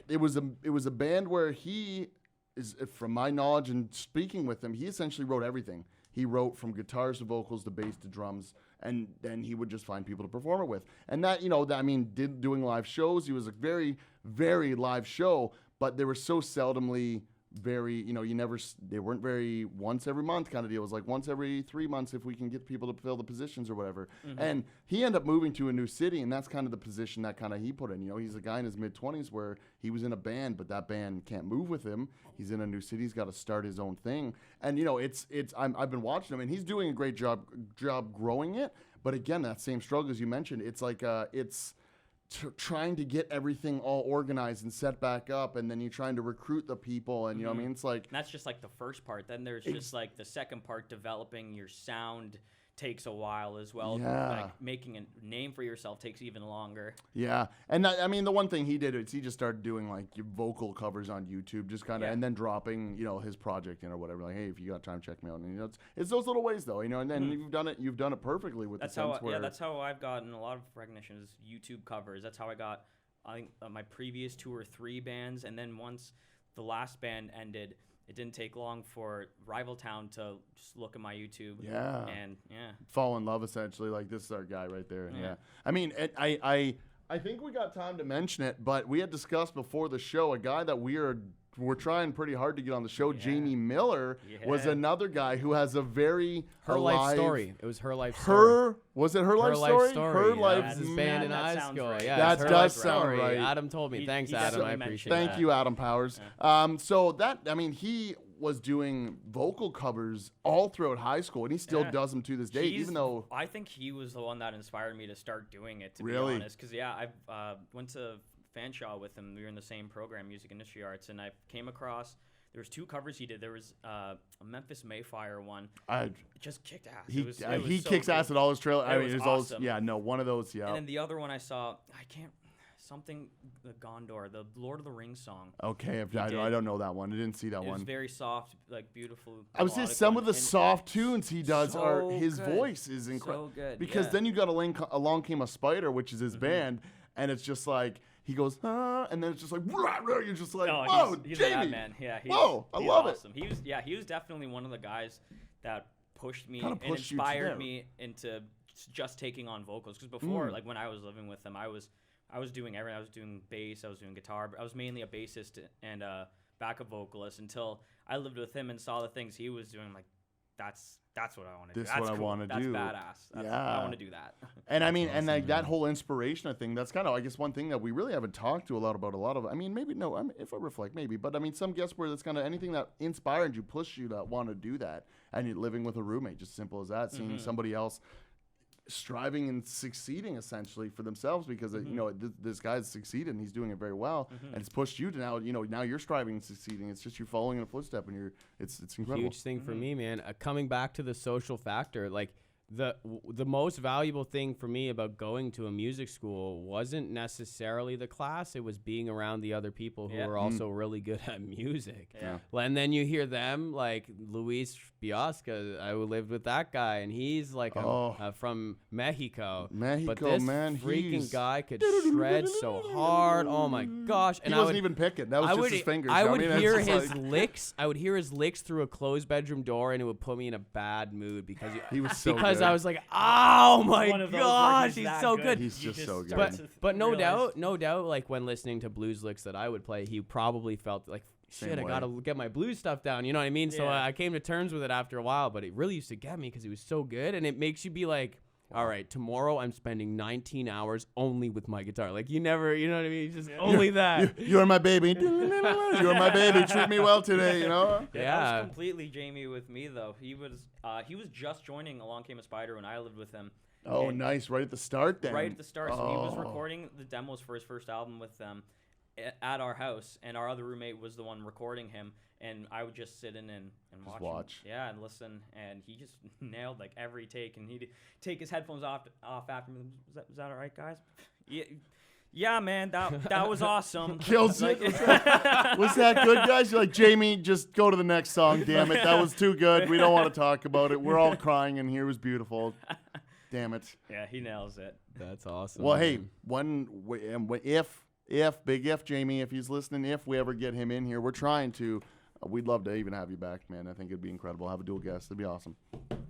It was a band where he is, from my knowledge and speaking with him, he essentially wrote everything. He wrote from guitars to vocals to bass to drums, and then he would just find people to perform it with. And that, doing live shows. He was a very, very live show, but they were so seldomly very, they weren't very once every month kind of deal. It was like once every 3 months if we can get people to fill the positions or whatever. And he ended up moving to a new city, and that's kind of the position that kind of he put in. He's a guy in his mid-20s where he was in a band, but that band can't move with him. He's in a new city. He's got to start his own thing. And, I've been watching him, and he's doing a great job growing it. But again, that same struggle as you mentioned, it's like trying to get everything all organized and set back up, and then you're trying to recruit the people, and you know what I mean? It's like... And that's just like the first part. Then there's just like the second part, developing your sound takes a while as well. Yeah. Like making a name for yourself takes even longer. Yeah. And the one thing he did is he just started doing like vocal covers on YouTube, just kind of, and then dropping, his project in or whatever. Like, hey, if you got time, check me out. And it's those little ways though, and then you've done it perfectly with that's the sense where... that's how I've gotten a lot of recognition is YouTube covers. That's how I got, I think, my previous 2 or 3 bands. And then once the last band ended, it didn't take long for Rival Town to just look at my YouTube. Yeah. And fall in love essentially. Like, this is our guy right there. Yeah. I mean, I think we got time to mention it, but we had discussed before the show a guy that we're trying pretty hard to get on the show. Jamie Miller was another guy who has a very life story. It was her life story. Was it her life story? Her life was his band in high school. Right. Yeah, that does sound right. Adam told me. Thanks, Adam. I appreciate it. Thank you, Adam Powers. Yeah. He was doing vocal covers all throughout high school, and he still does them to this day, even though... I think he was the one that inspired me to start doing it, to be Really? honest. Because, I went to Fanshawe with him. We were in the same program, Music Industry Arts, and I came across... There was 2 covers he did. There was a Memphis Mayfire one. It just kicked ass. He so kicks good. ass at all his trailers. It was awesome. One of those, And then the other one I saw, the Gondor, the Lord of the Rings song. Okay, I don't know that one. I didn't see that one. It was very soft, like beautiful. I would say some of the soft tunes he does are his good. Voice is incredible. So good. Because then you got Along Came a Spider, which is his band, and it's just like he goes, and then it's just like you're just like, whoa, he's Jamie, that man. Yeah, I love awesome. He was definitely one of the guys that pushed me Kinda and pushed you inspired to me into just taking on vocals. Because before, like when I was living with him, I was doing everything. I was doing bass, I was doing guitar, but I was mainly a bassist and a backup vocalist until I lived with him and saw the things he was doing. I'm like, that's what I want to do. This is what I want to do. That's badass. I want to do that. And I mean, and like that whole inspiration thing, that's kind of, I guess, one thing that we really haven't talked to a lot of, I mean, maybe, no, if I reflect, maybe, but I mean, some guests where that's kind of anything that inspired you, pushed you to want to do that. And you're living with a roommate, just simple as that, seeing somebody else striving and succeeding essentially for themselves because this guy's succeeded and he's doing it very well and it's pushed you to now you're striving and succeeding. It's just you're following in a footstep and it's incredible. Huge thing for me, man. Coming back to the social factor, like the most valuable thing for me about going to a music school wasn't necessarily the class. It was being around the other people who were also really good at music. Yeah. And then you hear them, like Luis Biasca. I lived with that guy, and he's like from Mexico. But this freaking guy could shred so hard. Oh my gosh! And he wasn't even picking. That was just his fingers. I would hear his licks. I would hear his licks through a closed bedroom door, and it would put me in a bad mood because he was so because good. I was like, oh my gosh, he's so good. He's just so good. But no doubt, like when listening to blues licks that I would play, he probably felt like, shit, I gotta get my blues stuff down. You know what I mean? So I came to terms with it after a while, but it really used to get me because he was so good, and it makes you be like, all right, tomorrow I'm spending 19 hours only with my guitar. Like you never, you know what I mean? Just only that. You're my baby. You're my baby. Treat me well today, you know? Yeah. That was completely Jamie with me, though. He was just joining Along Came a Spider when I lived with him. Oh, nice. Right at the start then. Right at the start. So he was recording the demos for his first album with them at our house, and our other roommate was the one recording him, and I would just sit in and watch. Him. Yeah, and listen, and he just nailed like every take, and he'd take his headphones off after me. Was that all right, guys? Yeah, man, that was awesome. Kills it. Was that good, guys? You're like, Jamie, just go to the next song, damn it. That was too good. We don't want to talk about it. We're all crying, and here was beautiful. Damn it. Yeah, he nails it. That's awesome. Well, hey, if Jamie, if he's listening, if we ever get him in here, we're trying to. We'd love to even have you back, man. I think it'd be incredible. Have a dual guest. It'd be awesome.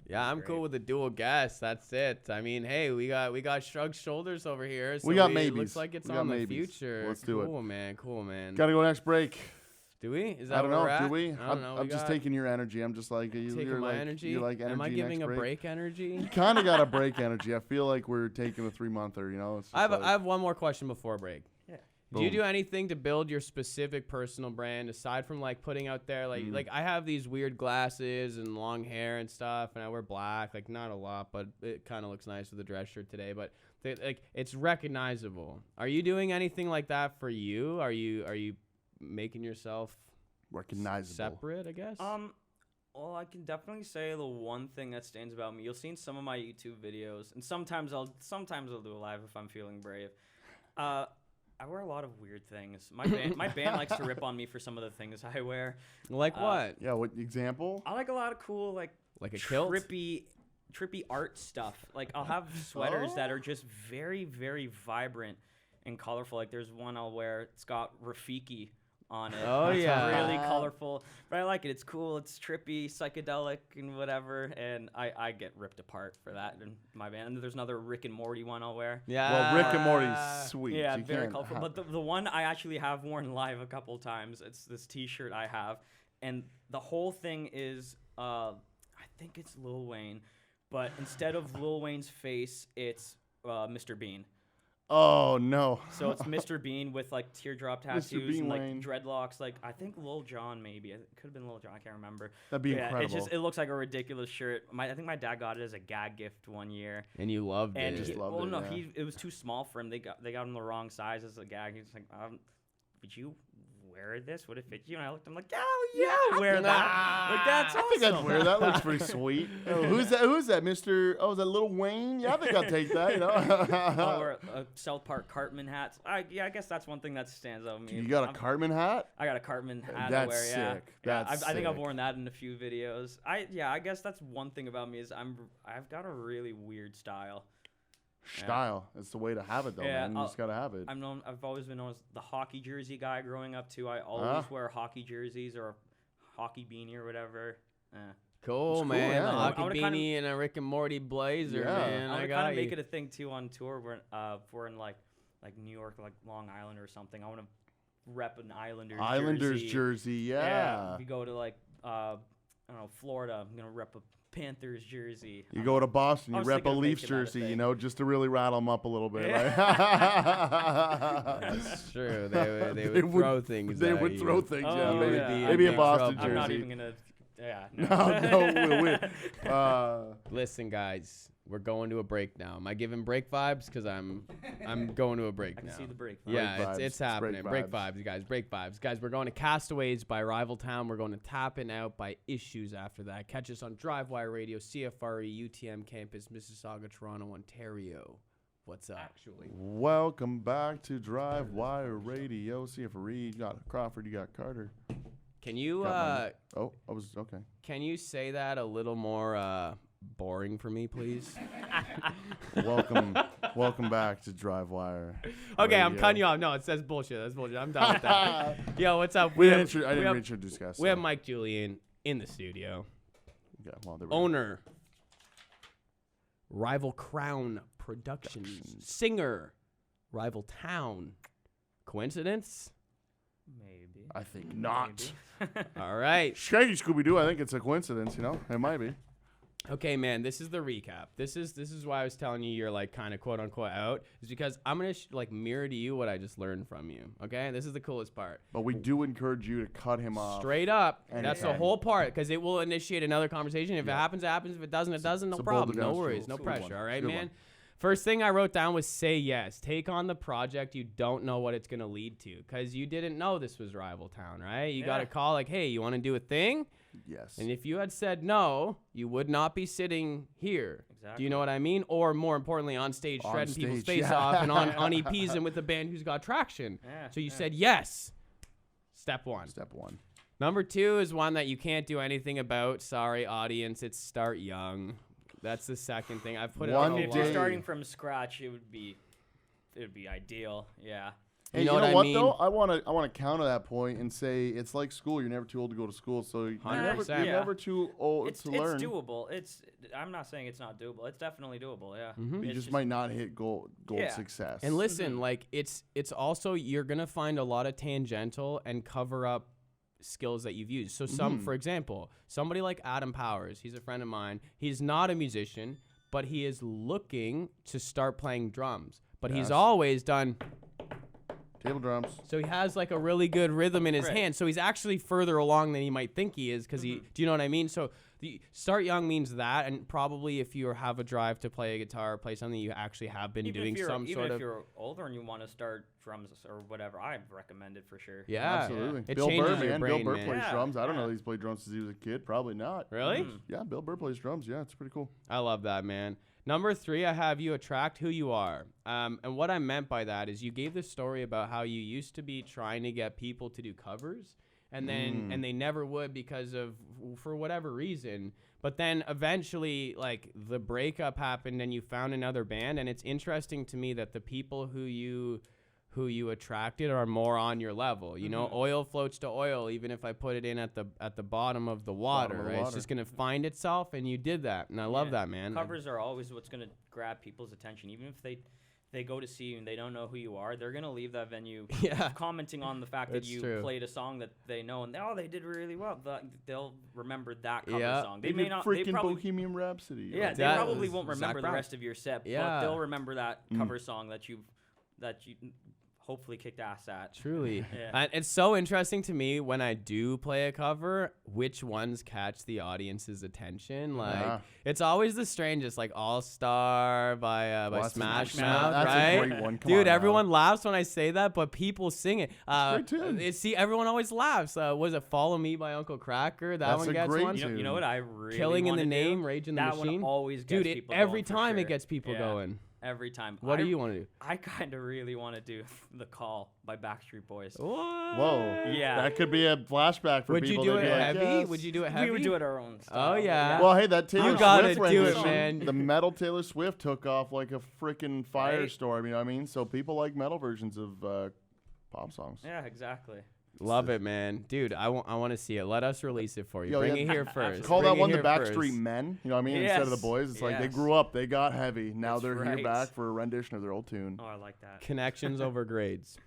Yeah, I'm cool with the dual guest. That's it. I mean, hey, we got shrugged shoulders over here. So we got maybes. It looks like it's on the future. Let's do it. Cool, man. Cool, man. Gotta go next break. Do we? Is that I don't where know. we're at? Do we? I don't know. I'm just taking your energy. I'm just like taking my energy. You're like energy. Am I giving next a break energy? You kind of got a break energy. I feel like we're taking a 3-monther. You know. It's I have one more question before break. Yeah. Do you do anything to build your specific personal brand aside from like putting out there like I have these weird glasses and long hair and stuff, and I wear black, like not a lot, but it kind of looks nice with a dress shirt today, but like it's recognizable. Are you doing anything like that for you? Are you making yourself recognizable, separate, I guess? Well, I can definitely say the one thing that stands about me. You'll see in some of my YouTube videos, and sometimes I'll do a live if I'm feeling brave. I wear a lot of weird things. My band likes to rip on me for some of the things I wear. Like what? Yeah, what example? I like a lot of cool like a kilt? trippy art stuff. Like I'll have sweaters that are just very, very vibrant and colorful. Like there's one I'll wear. It's got Rafiki on it. Oh, it's yeah. really colorful, but I like it. It's cool. It's trippy, psychedelic, and whatever. And I get ripped apart for that in my band. And there's another Rick and Morty one I'll wear. Yeah. Well, Rick and Morty's sweet. Yeah, You very can't colorful. But the one I actually have worn live a couple times. It's this T-shirt I have, and the whole thing is I think it's Lil Wayne, but instead of Lil Wayne's face, it's Mr. Bean. Oh no! So it's Mr. Bean with like teardrop tattoos Bean and like Wayne. dreadlocks. Like I think Lil Jon maybe. It could have been Lil Jon. I can't remember. That'd be incredible. It looks like a ridiculous shirt. I think my dad got it as a gag gift one year. And you loved And it. it was too small for him. They got him the wrong size as a gag. He's like, would you wear this? Would it fit you? And I looked at him like, yeah, wear that. Like that's awesome. I think I'd wear that. Looks pretty sweet. Oh, who's that, Mr.? Oh, is that Lil Wayne? Yeah, I think I'll take that. You know. I'll wear a South Park Cartman hat. I guess that's one thing that stands out with me. You got a Cartman hat? I got a Cartman hat. That's I wear, yeah. sick. Yeah, That's I think I've sick. worn that in a few videos. I guess that's one thing about me is I've got a really weird style. Style. It's the way to have it, though, man. You just gotta have it. I've always been known as the hockey jersey guy growing up too. I always wear hockey jerseys or a hockey beanie or whatever. Cool, It's man. cool, yeah. The hockey I would've beanie and a Rick and Morty blazer, Yeah. man. I would got kind of you. make it a thing too on tour where we're in like New York, like Long Island or something. I want to rep an Islanders jersey, yeah. We go to like I don't know, Florida. I'm gonna rep a Panthers jersey. You go to Boston, I you was rep a thinking of Leafs making that a jersey, thing. you know, just to really rattle them up a little bit. Like. That's true. They would throw things. They at would you. throw things. Oh, Yeah, maybe, yeah. maybe a Big Boston trouble. jersey. I'm not even gonna. Yeah. No. Listen, guys, we're going to a break now. Am I giving break vibes? Because I'm going to a break I now. can see the break. Yeah, Break vibes. it's happening. Break Break vibes, guys. Break vibes. Guys, we're going to Castaways by Rival Town. We're going to Tappin' Out by Issues after that. Catch us on DriveWire Radio, CFRE, UTM Campus, Mississauga, Toronto, Ontario. What's up? Welcome back to DriveWire Radio. See if Reed, you got Crawford, you got Carter. Can you I was okay. can you say that a little more boring for me, please? Welcome back to DriveWire. Okay, I'm Radio. cutting you off. No, it says bullshit. That's bullshit. I'm done with that. Yo, what's up? I didn't reintroduce guys. We have Mike Julian in the studio. Yeah, well, there we go. Owner, Rival Crown Productions, singer, Rival Town. Coincidence? Maybe. I think not. All right. Shaggy Scooby Doo. I think it's a coincidence. You know, it might be. Okay, man, this is the recap. This is why I was telling you you're like kind of quote unquote out, is because I'm gonna like mirror to you what I just learned from you. Okay, this is the coolest part. But we do encourage you to cut him off. Straight up, And that's the whole part, because it will initiate another conversation. If it happens, it happens. If it doesn't, it doesn't. No it's a problem. boulder No down worries. stool. No It's a good pressure. one. All right, It's a good man. one. First thing I wrote down was say yes. Take on the project you don't know what it's gonna lead to, because you didn't know this was Rival Town, right? You got a call like, hey, you want to do a thing? Yes. And if you had said no, you would not be sitting here. Exactly. Do you know what I mean? Or more importantly, on stage, On shredding people's stage, face yeah. off and on EPs and with a band who's got traction. Yeah, So you yeah. said yes. Step one. Step one. Number two is one that you can't do anything about. Sorry, audience. It's start young. That's the second thing. I've put One it on a If lot. you're day. starting from scratch, it would be ideal. Yeah. Hey, You know you know what I what mean? though? I want to counter that point and say it's like school. You're never too old to go to school, so you're 100%. you're Yeah. never too old It's to learn. doable. I'm not saying it's not doable. It's definitely doable. Yeah. Mhm. You It's just might not hit gold Yeah. success. And listen, like it's also you're gonna find a lot of tangential and cover up skills that you've used. So for example, somebody like Adam Powers, he's a friend of mine. He's not a musician, but he is looking to start playing drums. But he's Yes. always done. Table drums. So he has like a really good rhythm in his Right. hand. So he's actually further along than he might think he is, because he. Do you know what I mean? So the start young means that, and probably if you have a drive to play a guitar, play something, you actually have been doing some even sort if of. you're older and you want to start drums or whatever, I'd recommend it for sure. Yeah, Absolutely. It Bill changes Burr, your man. brain, Bill Burr man. plays Yeah, drums. I don't know yeah. that he's played drums since he was a kid. Probably not. Really? Yeah, Bill Burr plays drums. Yeah, it's pretty cool. I love that, man. Number 3, I have you attract who you are. And what I meant by that is you gave this story about how you used to be trying to get people to do covers, and then and they never would because of for whatever reason. But then eventually, like, the breakup happened and you found another band. And it's interesting to me that the people who you attracted are more on your level. You know, oil floats to oil, even if I put it in at the bottom of the water, Bottom of the right? It's water. just gonna find itself, and you did that, and I love Yeah. that, man. Covers are always what's going to grab people's attention. Even if they go to see you and they don't know who you are, they're going to leave that venue Yeah. commenting on the fact that It's you true. played a song that they know, and they did really well. They'll remember that cover Yeah. song. They They may did not. freaking They probably, Bohemian Rhapsody. yeah, Like, they That probably was won't Zac remember the Brown. rest of your set, Yeah. but they'll remember that cover song that you hopefully kicked ass at. Truly. Yeah. And it's so interesting to me when I do play a cover, which ones catch the audience's attention. Like, Yeah. it's always the strangest, like All Star by Well, that's a- Smash Smash Mouth, That's right? a great one. Come Dude, on now. everyone laughs when I say that, but people sing it. great tune. See, everyone always laughs. Was it Follow Me by Uncle Cracker? That That's one a gets great one. You know what I really Killing in wanna the do? Name, Rage in the That Machine. one always gets Dude, people every going for time it sure. gets people Yeah. going. Every time. What do you want to do? I kind of really want to do The Call by Backstreet Boys. What? Whoa. Yeah. That could be a flashback for Would you people. do They'd it be like, heavy? yes. Would you do it heavy? We would do it our own style. Oh, yeah. Well, hey, that Taylor You gotta Swift do it, rendition, man. the metal Taylor Swift took off like a freaking Right. firestorm. You know what I mean? So people like metal versions of pop songs. Yeah, exactly. Love it, man. Dude, I want to see it. Let us release it for you. Yo, Bring yeah. it here first. Call Bring that it one the here Backstreet first. Men. You know what I mean? Instead of the Yes, boys, it's like they yes. grew up, they got heavy. Now That's they're right. here back for a rendition of their old tune. Oh, I like that. Connections over grades.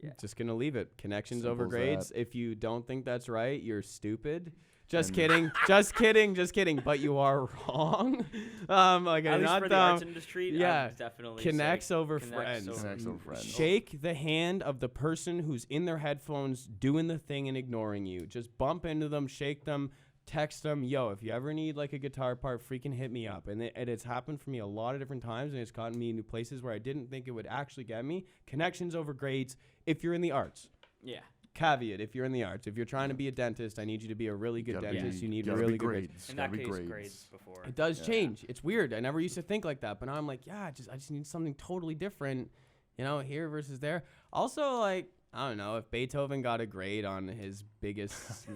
Yeah. Just going to leave it. Connections Simple over as grades. that. If you don't think that's right, you're stupid. Just And- kidding. Just kidding. Just kidding. But you are wrong. Like, At I'm least not for the dumb. arts industry, Yeah. I'd definitely Connects say over connects friends. over- Connects over friends. Shake the hand of the person who's in their headphones doing the thing and ignoring you. Just bump into them, shake them, text them. Yo, if you ever need like a guitar part, freaking hit me up. And it's happened for me a lot of different times, and it's gotten me into places where I didn't think it would actually get me. Connections over grades if you're in the arts. Yeah. Caveat, if you're in the arts. If you're trying to be a dentist, I need you to be a really good Gotta dentist. be- You need gotta really be good grades. grades. In Gotta that be case, grades. grades before. It does Yeah. change. It's weird. I never used to think like that, but now I'm like, yeah, I just need something totally different, you know, here versus there. Also, like, I don't know, if Beethoven got a grade on his biggest,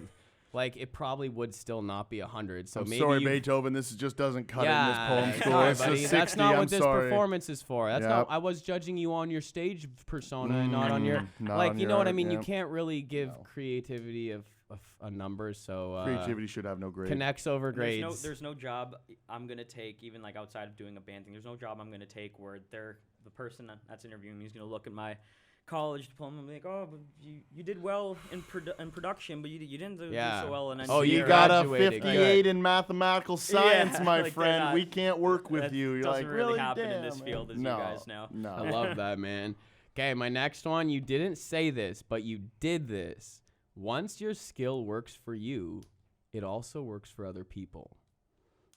like, it probably would still not be 100. So I'm maybe sorry, you, Beethoven. This just doesn't cut yeah, it in this poem score. sorry, It's buddy. just That's 60. not I'm what this sorry. performance is for. That's Yep. not. I was judging you on your stage persona and not on your, not like, on you your know what I art, mean. You yeah. can't really give No. creativity of a number. So Creativity should have no grade. connects over grades. There's no job I'm gonna take, even like outside of doing a band thing. There's no job I'm gonna take where the person that's interviewing me is gonna look at my college diploma. I'm like, oh, but you did well in production, but you didn't do Yeah. so well in Oh, engineering. You got a graduated. 58 in mathematical science, my like friend. that. We can't work with That you. You're doesn't like, really happen in this Damn, field, as no, you guys know. No. I love that, man. Okay, my next one. You didn't say this, but you did this. Once your skill works for you, it also works for other people.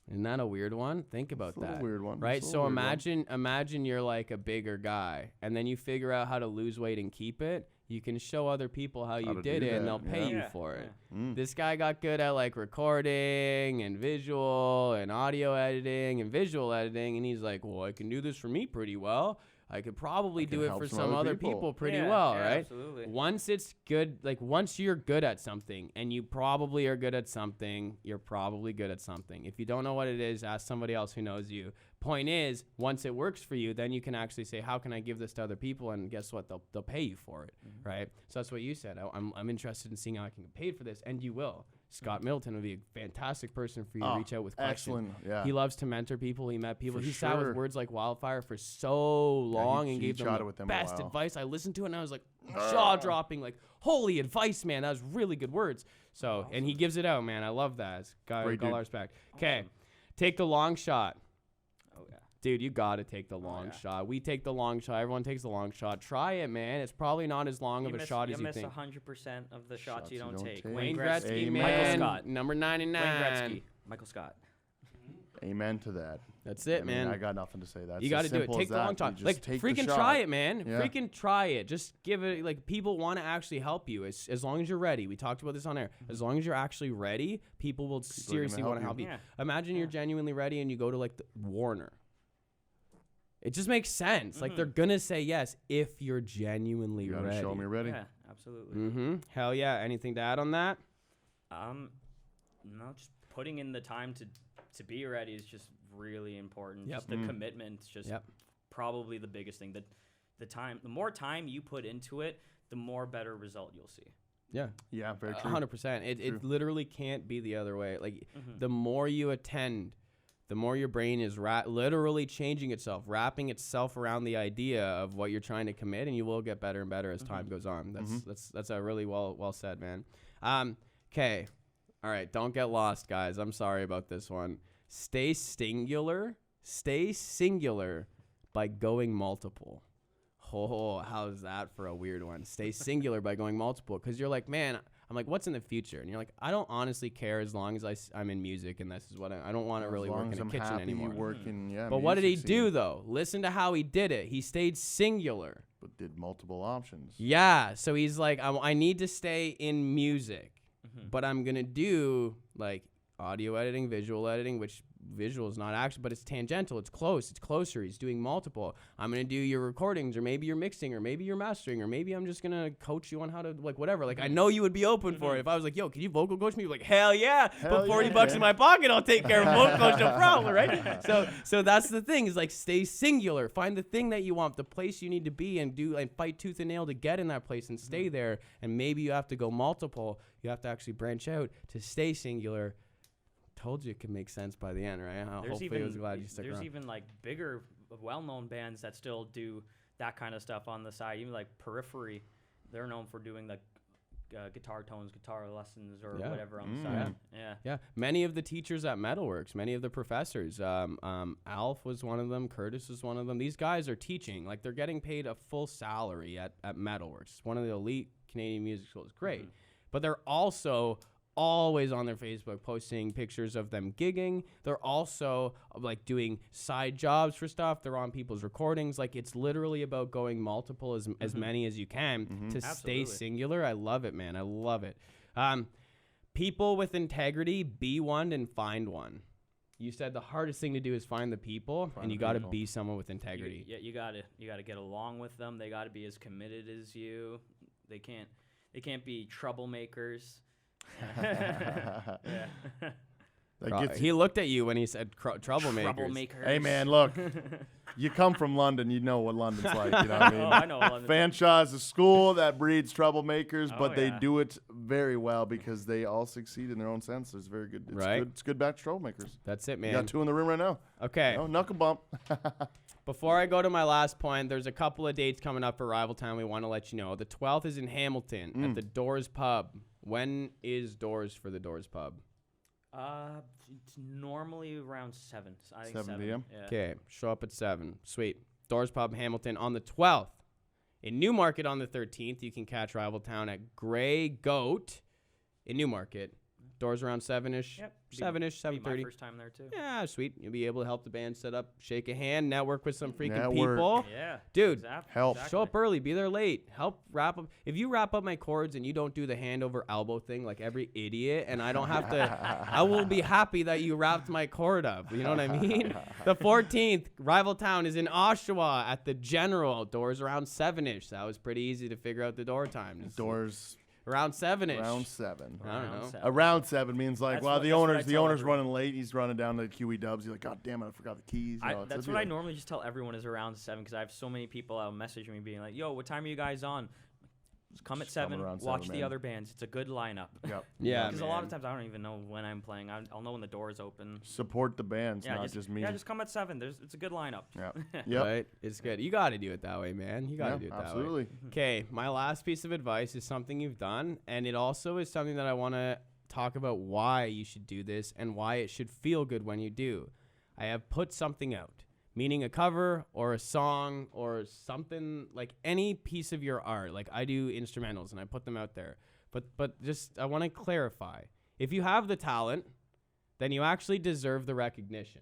Isn't that a weird one? Think about It's a little that. weird one. Right? It's a So little weird one. imagine you're like a bigger guy, and then you figure out how to lose weight and keep it. You can show other people how you to did do it, and that, they'll pay yeah. you for it. Mm. This guy got good at like recording and visual and audio editing and visual editing, and he's like, well, I can do this for me pretty well. I could probably can do it help for some some other other people. people pretty Yeah, well, yeah, right? Absolutely. Once it's good, like once you're good at something, and you probably are good at something, you're probably good at something. If you don't know what it is, ask somebody else who knows you. Point is, once it works for you, then you can actually say, how can I give this to other people? And guess what? They'll pay you for it, right? So that's what you said. I'm interested in seeing how I can get paid for this, and you will. Scott Middleton would be a fantastic person for you to reach out with questions. Excellent. Yeah. He loves to mentor people. He met people. For He sat with sure. Words Like Wildfire for so long he and gave them chatted the with them a best while. advice. I listened to it and I was like jaw dropping, like holy advice, man. That was really good words. So and he gives it out, man. I love that. It's got Great all dude. our respect. Okay, take the long shot. Oh yeah. Dude, you got to take the long shot. We take the long shot. Everyone takes the long shot. Try it, man. It's probably not as long of a shot as you think. You miss 100% of the shots you don't take. Wayne Gretzky, Gretzky, Amen. man. Michael Scott. Number 99. Wayne Gretzky, Michael Scott. Amen to that. That's it, I mean, man. I got nothing to say. That's You got to as do it. simple Take as the long that. shot. You Like, just take the freaking shot. try it, man. Yeah. Freaking try it. Just give it, like, people want to actually help you as long as you're ready. We talked about this on air. As long as you're actually ready, people will seriously help want to you. help you. Yeah. Imagine you're genuinely ready and you go to, like, the Warner. It just makes sense. Like, they're going to say yes if you're genuinely You gotta ready. show me you're ready. Yeah, absolutely. Mm-hmm. Hell yeah. Anything to add on that? No, just putting in the time to be ready is just really important. Yep. Just the commitment's just probably the biggest thing. The more time you put into it, the more better result you'll see. Yeah. Yeah, very true. 100%. It True. literally can't be the other way. Like, the more you attend, the more your brain is literally changing itself, wrapping itself around the idea of what you're trying to commit, and you will get better and better as time goes on. That's a really well said, man. Okay. All right, don't get lost, guys. I'm sorry about this one. Stay singular by going multiple. Oh, how's that for a weird one? Stay singular by going multiple, because you're like, man, I'm like, what's in the future? And you're like, I don't honestly care as long as I'm in music, and this is what I don't want to really work in a kitchen anymore. Yeah, But what did he music do, scene, though? Listen to how he did it. He stayed singular. But did multiple options. Yeah, so he's like, I need to stay in music, but I'm going to do, like, audio editing, visual editing, which visual is not actually, but it's tangential. It's close. It's closer. He's doing multiple. I'm going to do your recordings, or maybe you're mixing, or maybe you're mastering, or maybe I'm just going to coach you on how to, like, whatever. Like, I know you would be open for it. If I was like, yo, can you vocal coach me? You'd be like, hell yeah. Put 40 bucks in my pocket. I'll take care of vocal coach, no problem, right? So that's the thing, is like, stay singular. Find the thing that you want, the place you need to be, and fight tooth and nail to get in that place and stay there. And maybe you have to go multiple. You have to actually branch out to stay singular. Told you it could make sense by the end, right? Hopefully I was glad you stuck around. There's even like bigger, well-known bands that still do that kind of stuff on the side. Even like Periphery, they're known for doing like guitar tones, guitar lessons, or whatever on the side. Yeah. Many of the teachers at Metalworks, many of the professors, Alf was one of them, Curtis was one of them. These guys are teaching, like, they're getting paid a full salary at Metalworks. It's one of the elite Canadian music schools. Great. But they're also always on their Facebook posting pictures of them gigging. They're also like doing side jobs for stuff. They're on people's recordings. Like, it's literally about going multiple as many as you can to stay singular. I love it, man. I love it. People with integrity, be one and find one. You said the hardest thing to do is find the people, and you got to be someone with integrity. You gotta get along with them. They gotta be as committed as you. They can't be troublemakers. He looked at you when he said troublemakers. Troublemakers. Hey, man, look. You come from London, you know what London's like. You know what I mean? I know London. Fanshawe is a school that breeds troublemakers, but they yeah. do it very well because they all succeed in their own sense. It's very good. It's Right. good. It's good batch troublemakers. That's it, You man. got two in the room right now. Okay. No, knuckle bump. Before I go to my last point, there's a couple of dates coming up for Rival Town we want to let you know. The 12th is in Hamilton at the Doors Pub. When is Doors for the Doors Pub? It's normally around 7. I think 7 p.m.? Yeah. Okay, show up at 7. Sweet. Doors Pub, Hamilton on the 12th. In Newmarket on the 13th, you can catch Rival Town at Grey Goat in Newmarket. Doors around 7-ish, Yep. 7-ish, Be my 7:30. first time there too. Yeah, sweet. You'll be able to help the band set up, shake a hand, network with some freaking Network. people. Yeah. Dude, help. Show up early, be there late. Help wrap up. If you wrap up my chords and you don't do the hand over elbow thing like every idiot, and I don't have to, I will be happy that you wrapped my chord up. You know what I mean? The 14th, Rival Town is in Oshawa at the General. Doors around 7-ish. That was pretty easy to figure out the door times. Doors Around 7-ish. around 7. I don't know. Around 7 means like, That's well, what- the that's what I owner's tell running everyone. late. He's running down to QE Dubs. He's like, God damn it, I forgot the keys. You know, it's a That's what I deal. normally just tell everyone is around 7 because I have so many people out messaging me being like, "Yo, what time are you guys on?" Just come at Just coming 7. around Watch 7, the man. other bands. It's a good lineup. Yep. Yeah, Because a lot of man. times I don't even know when I'm playing. I'll know when the doors open. Support the bands, Yeah, not just me. Yeah, just come at 7. It's a good lineup. Yep. Yep. Right? It's good. You got to do it that way, man. You got to Yeah, do it that way. absolutely. Okay, my last piece of advice is something you've done, and it also is something that I want to talk about why you should do this and why it should feel good when you do. I have put something out, meaning a cover or a song or something, like any piece of your art. Like I do instrumentals and I put them out there. But just I want to clarify. If you have the talent, then you actually deserve the recognition.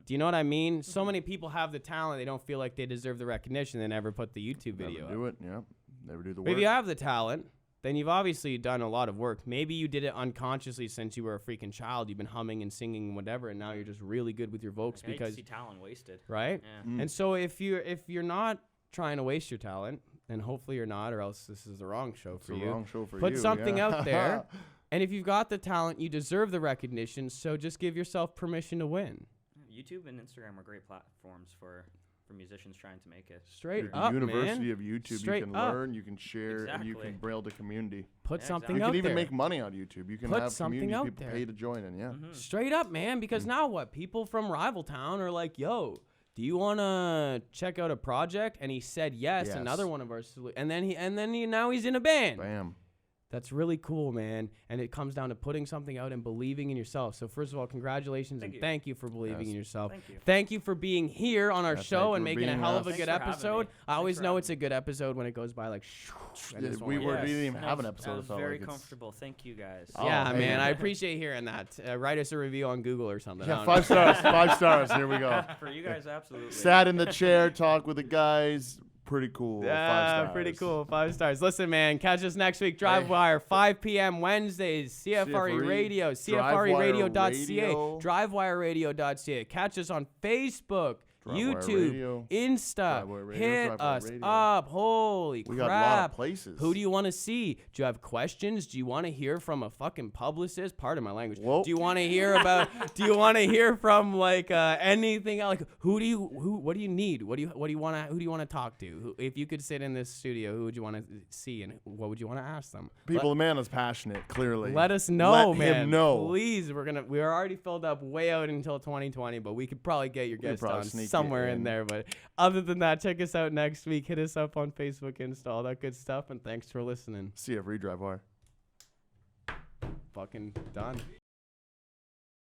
Do you know what I mean? So many people have the talent, they don't feel like they deserve the recognition. They never put the YouTube video Never up. do it. Yep. Never do the But if work. you have the talent, then you've obviously done a lot of work. Maybe you did it unconsciously since you were a freaking child. You've been humming and singing and whatever, and now you're just really good with your vocals I hate to because see talent wasted. right. Yeah. Mm. And so if you're not trying to waste your talent, and hopefully you're not, or else this is the wrong show It's for the you. wrong show for Put you. something yeah. out there, and if you've got the talent, you deserve the recognition. So just give yourself permission to win. YouTube and Instagram are great platforms for musicians trying to make it. Straight Sure. The up, University man. of YouTube. Straight you can up. learn, you can share, and you Exactly. can braille the community. Put Yeah, something You out can even there. make money on YouTube. You can Put have something community out people there. pay to join in. Yeah. Mhm. Straight up, man. Because now what? People from Rival Town are like, "Yo, do you want to check out a project?" And he said yes. Yes. Another one of our and then now he's in a band. Bam. That's really cool, man. And it comes down to putting something out and believing in yourself. So first of all, congratulations Thank and you. thank you for believing Yes. in yourself. Thank you. Thank you for being here on our Yeah, show thank and you for making a being hell of a us. good Thanks for having episode. me. I always Thanks for know having it's a good episode when it goes by like. And Yeah, this we one were- went- we didn't even have an That episode. was it felt very like it's- comfortable. Thank you guys. Oh, Yeah, hey. man. I appreciate hearing that. Write us a review on Google or something. I Yeah, don't 5 know. stars. 5 stars. Here we go. For you guys, absolutely. Sat in the chair, talk with the guys. Pretty cool. 5 stars. Pretty cool. 5 stars. Listen, man, catch us next week. DriveWire, 5 p.m. Wednesdays. CFRE CFRE, Radio, DriveWire CFREradio.ca, Radio. DriveWireRadio.ca. Catch us on Facebook, DriveWire YouTube, Radio. Insta. DriveWire Radio, Hit DriveWire us Radio. up. Holy We got a lot crap. of places. Who do you want to see? Do you have questions? Do you want to hear from a fucking publicist? Pardon my language. Whoa. Do you want to hear about? Do you want to hear from like anything? Like what do you need? Who do you want to talk to? If you could sit in this studio, who would you want to see, and what would you want to ask them? People, the man is passionate, clearly. Let us know, Let man. him know. Please. We're already filled up way out until 2020, but we could probably get your We could guest probably on sneak it somewhere in in. there. But other than that, check us out next week. Hit us up on Facebook, Insta, all that good stuff. And thanks for listening. CFRE DriveWire. Fucking done.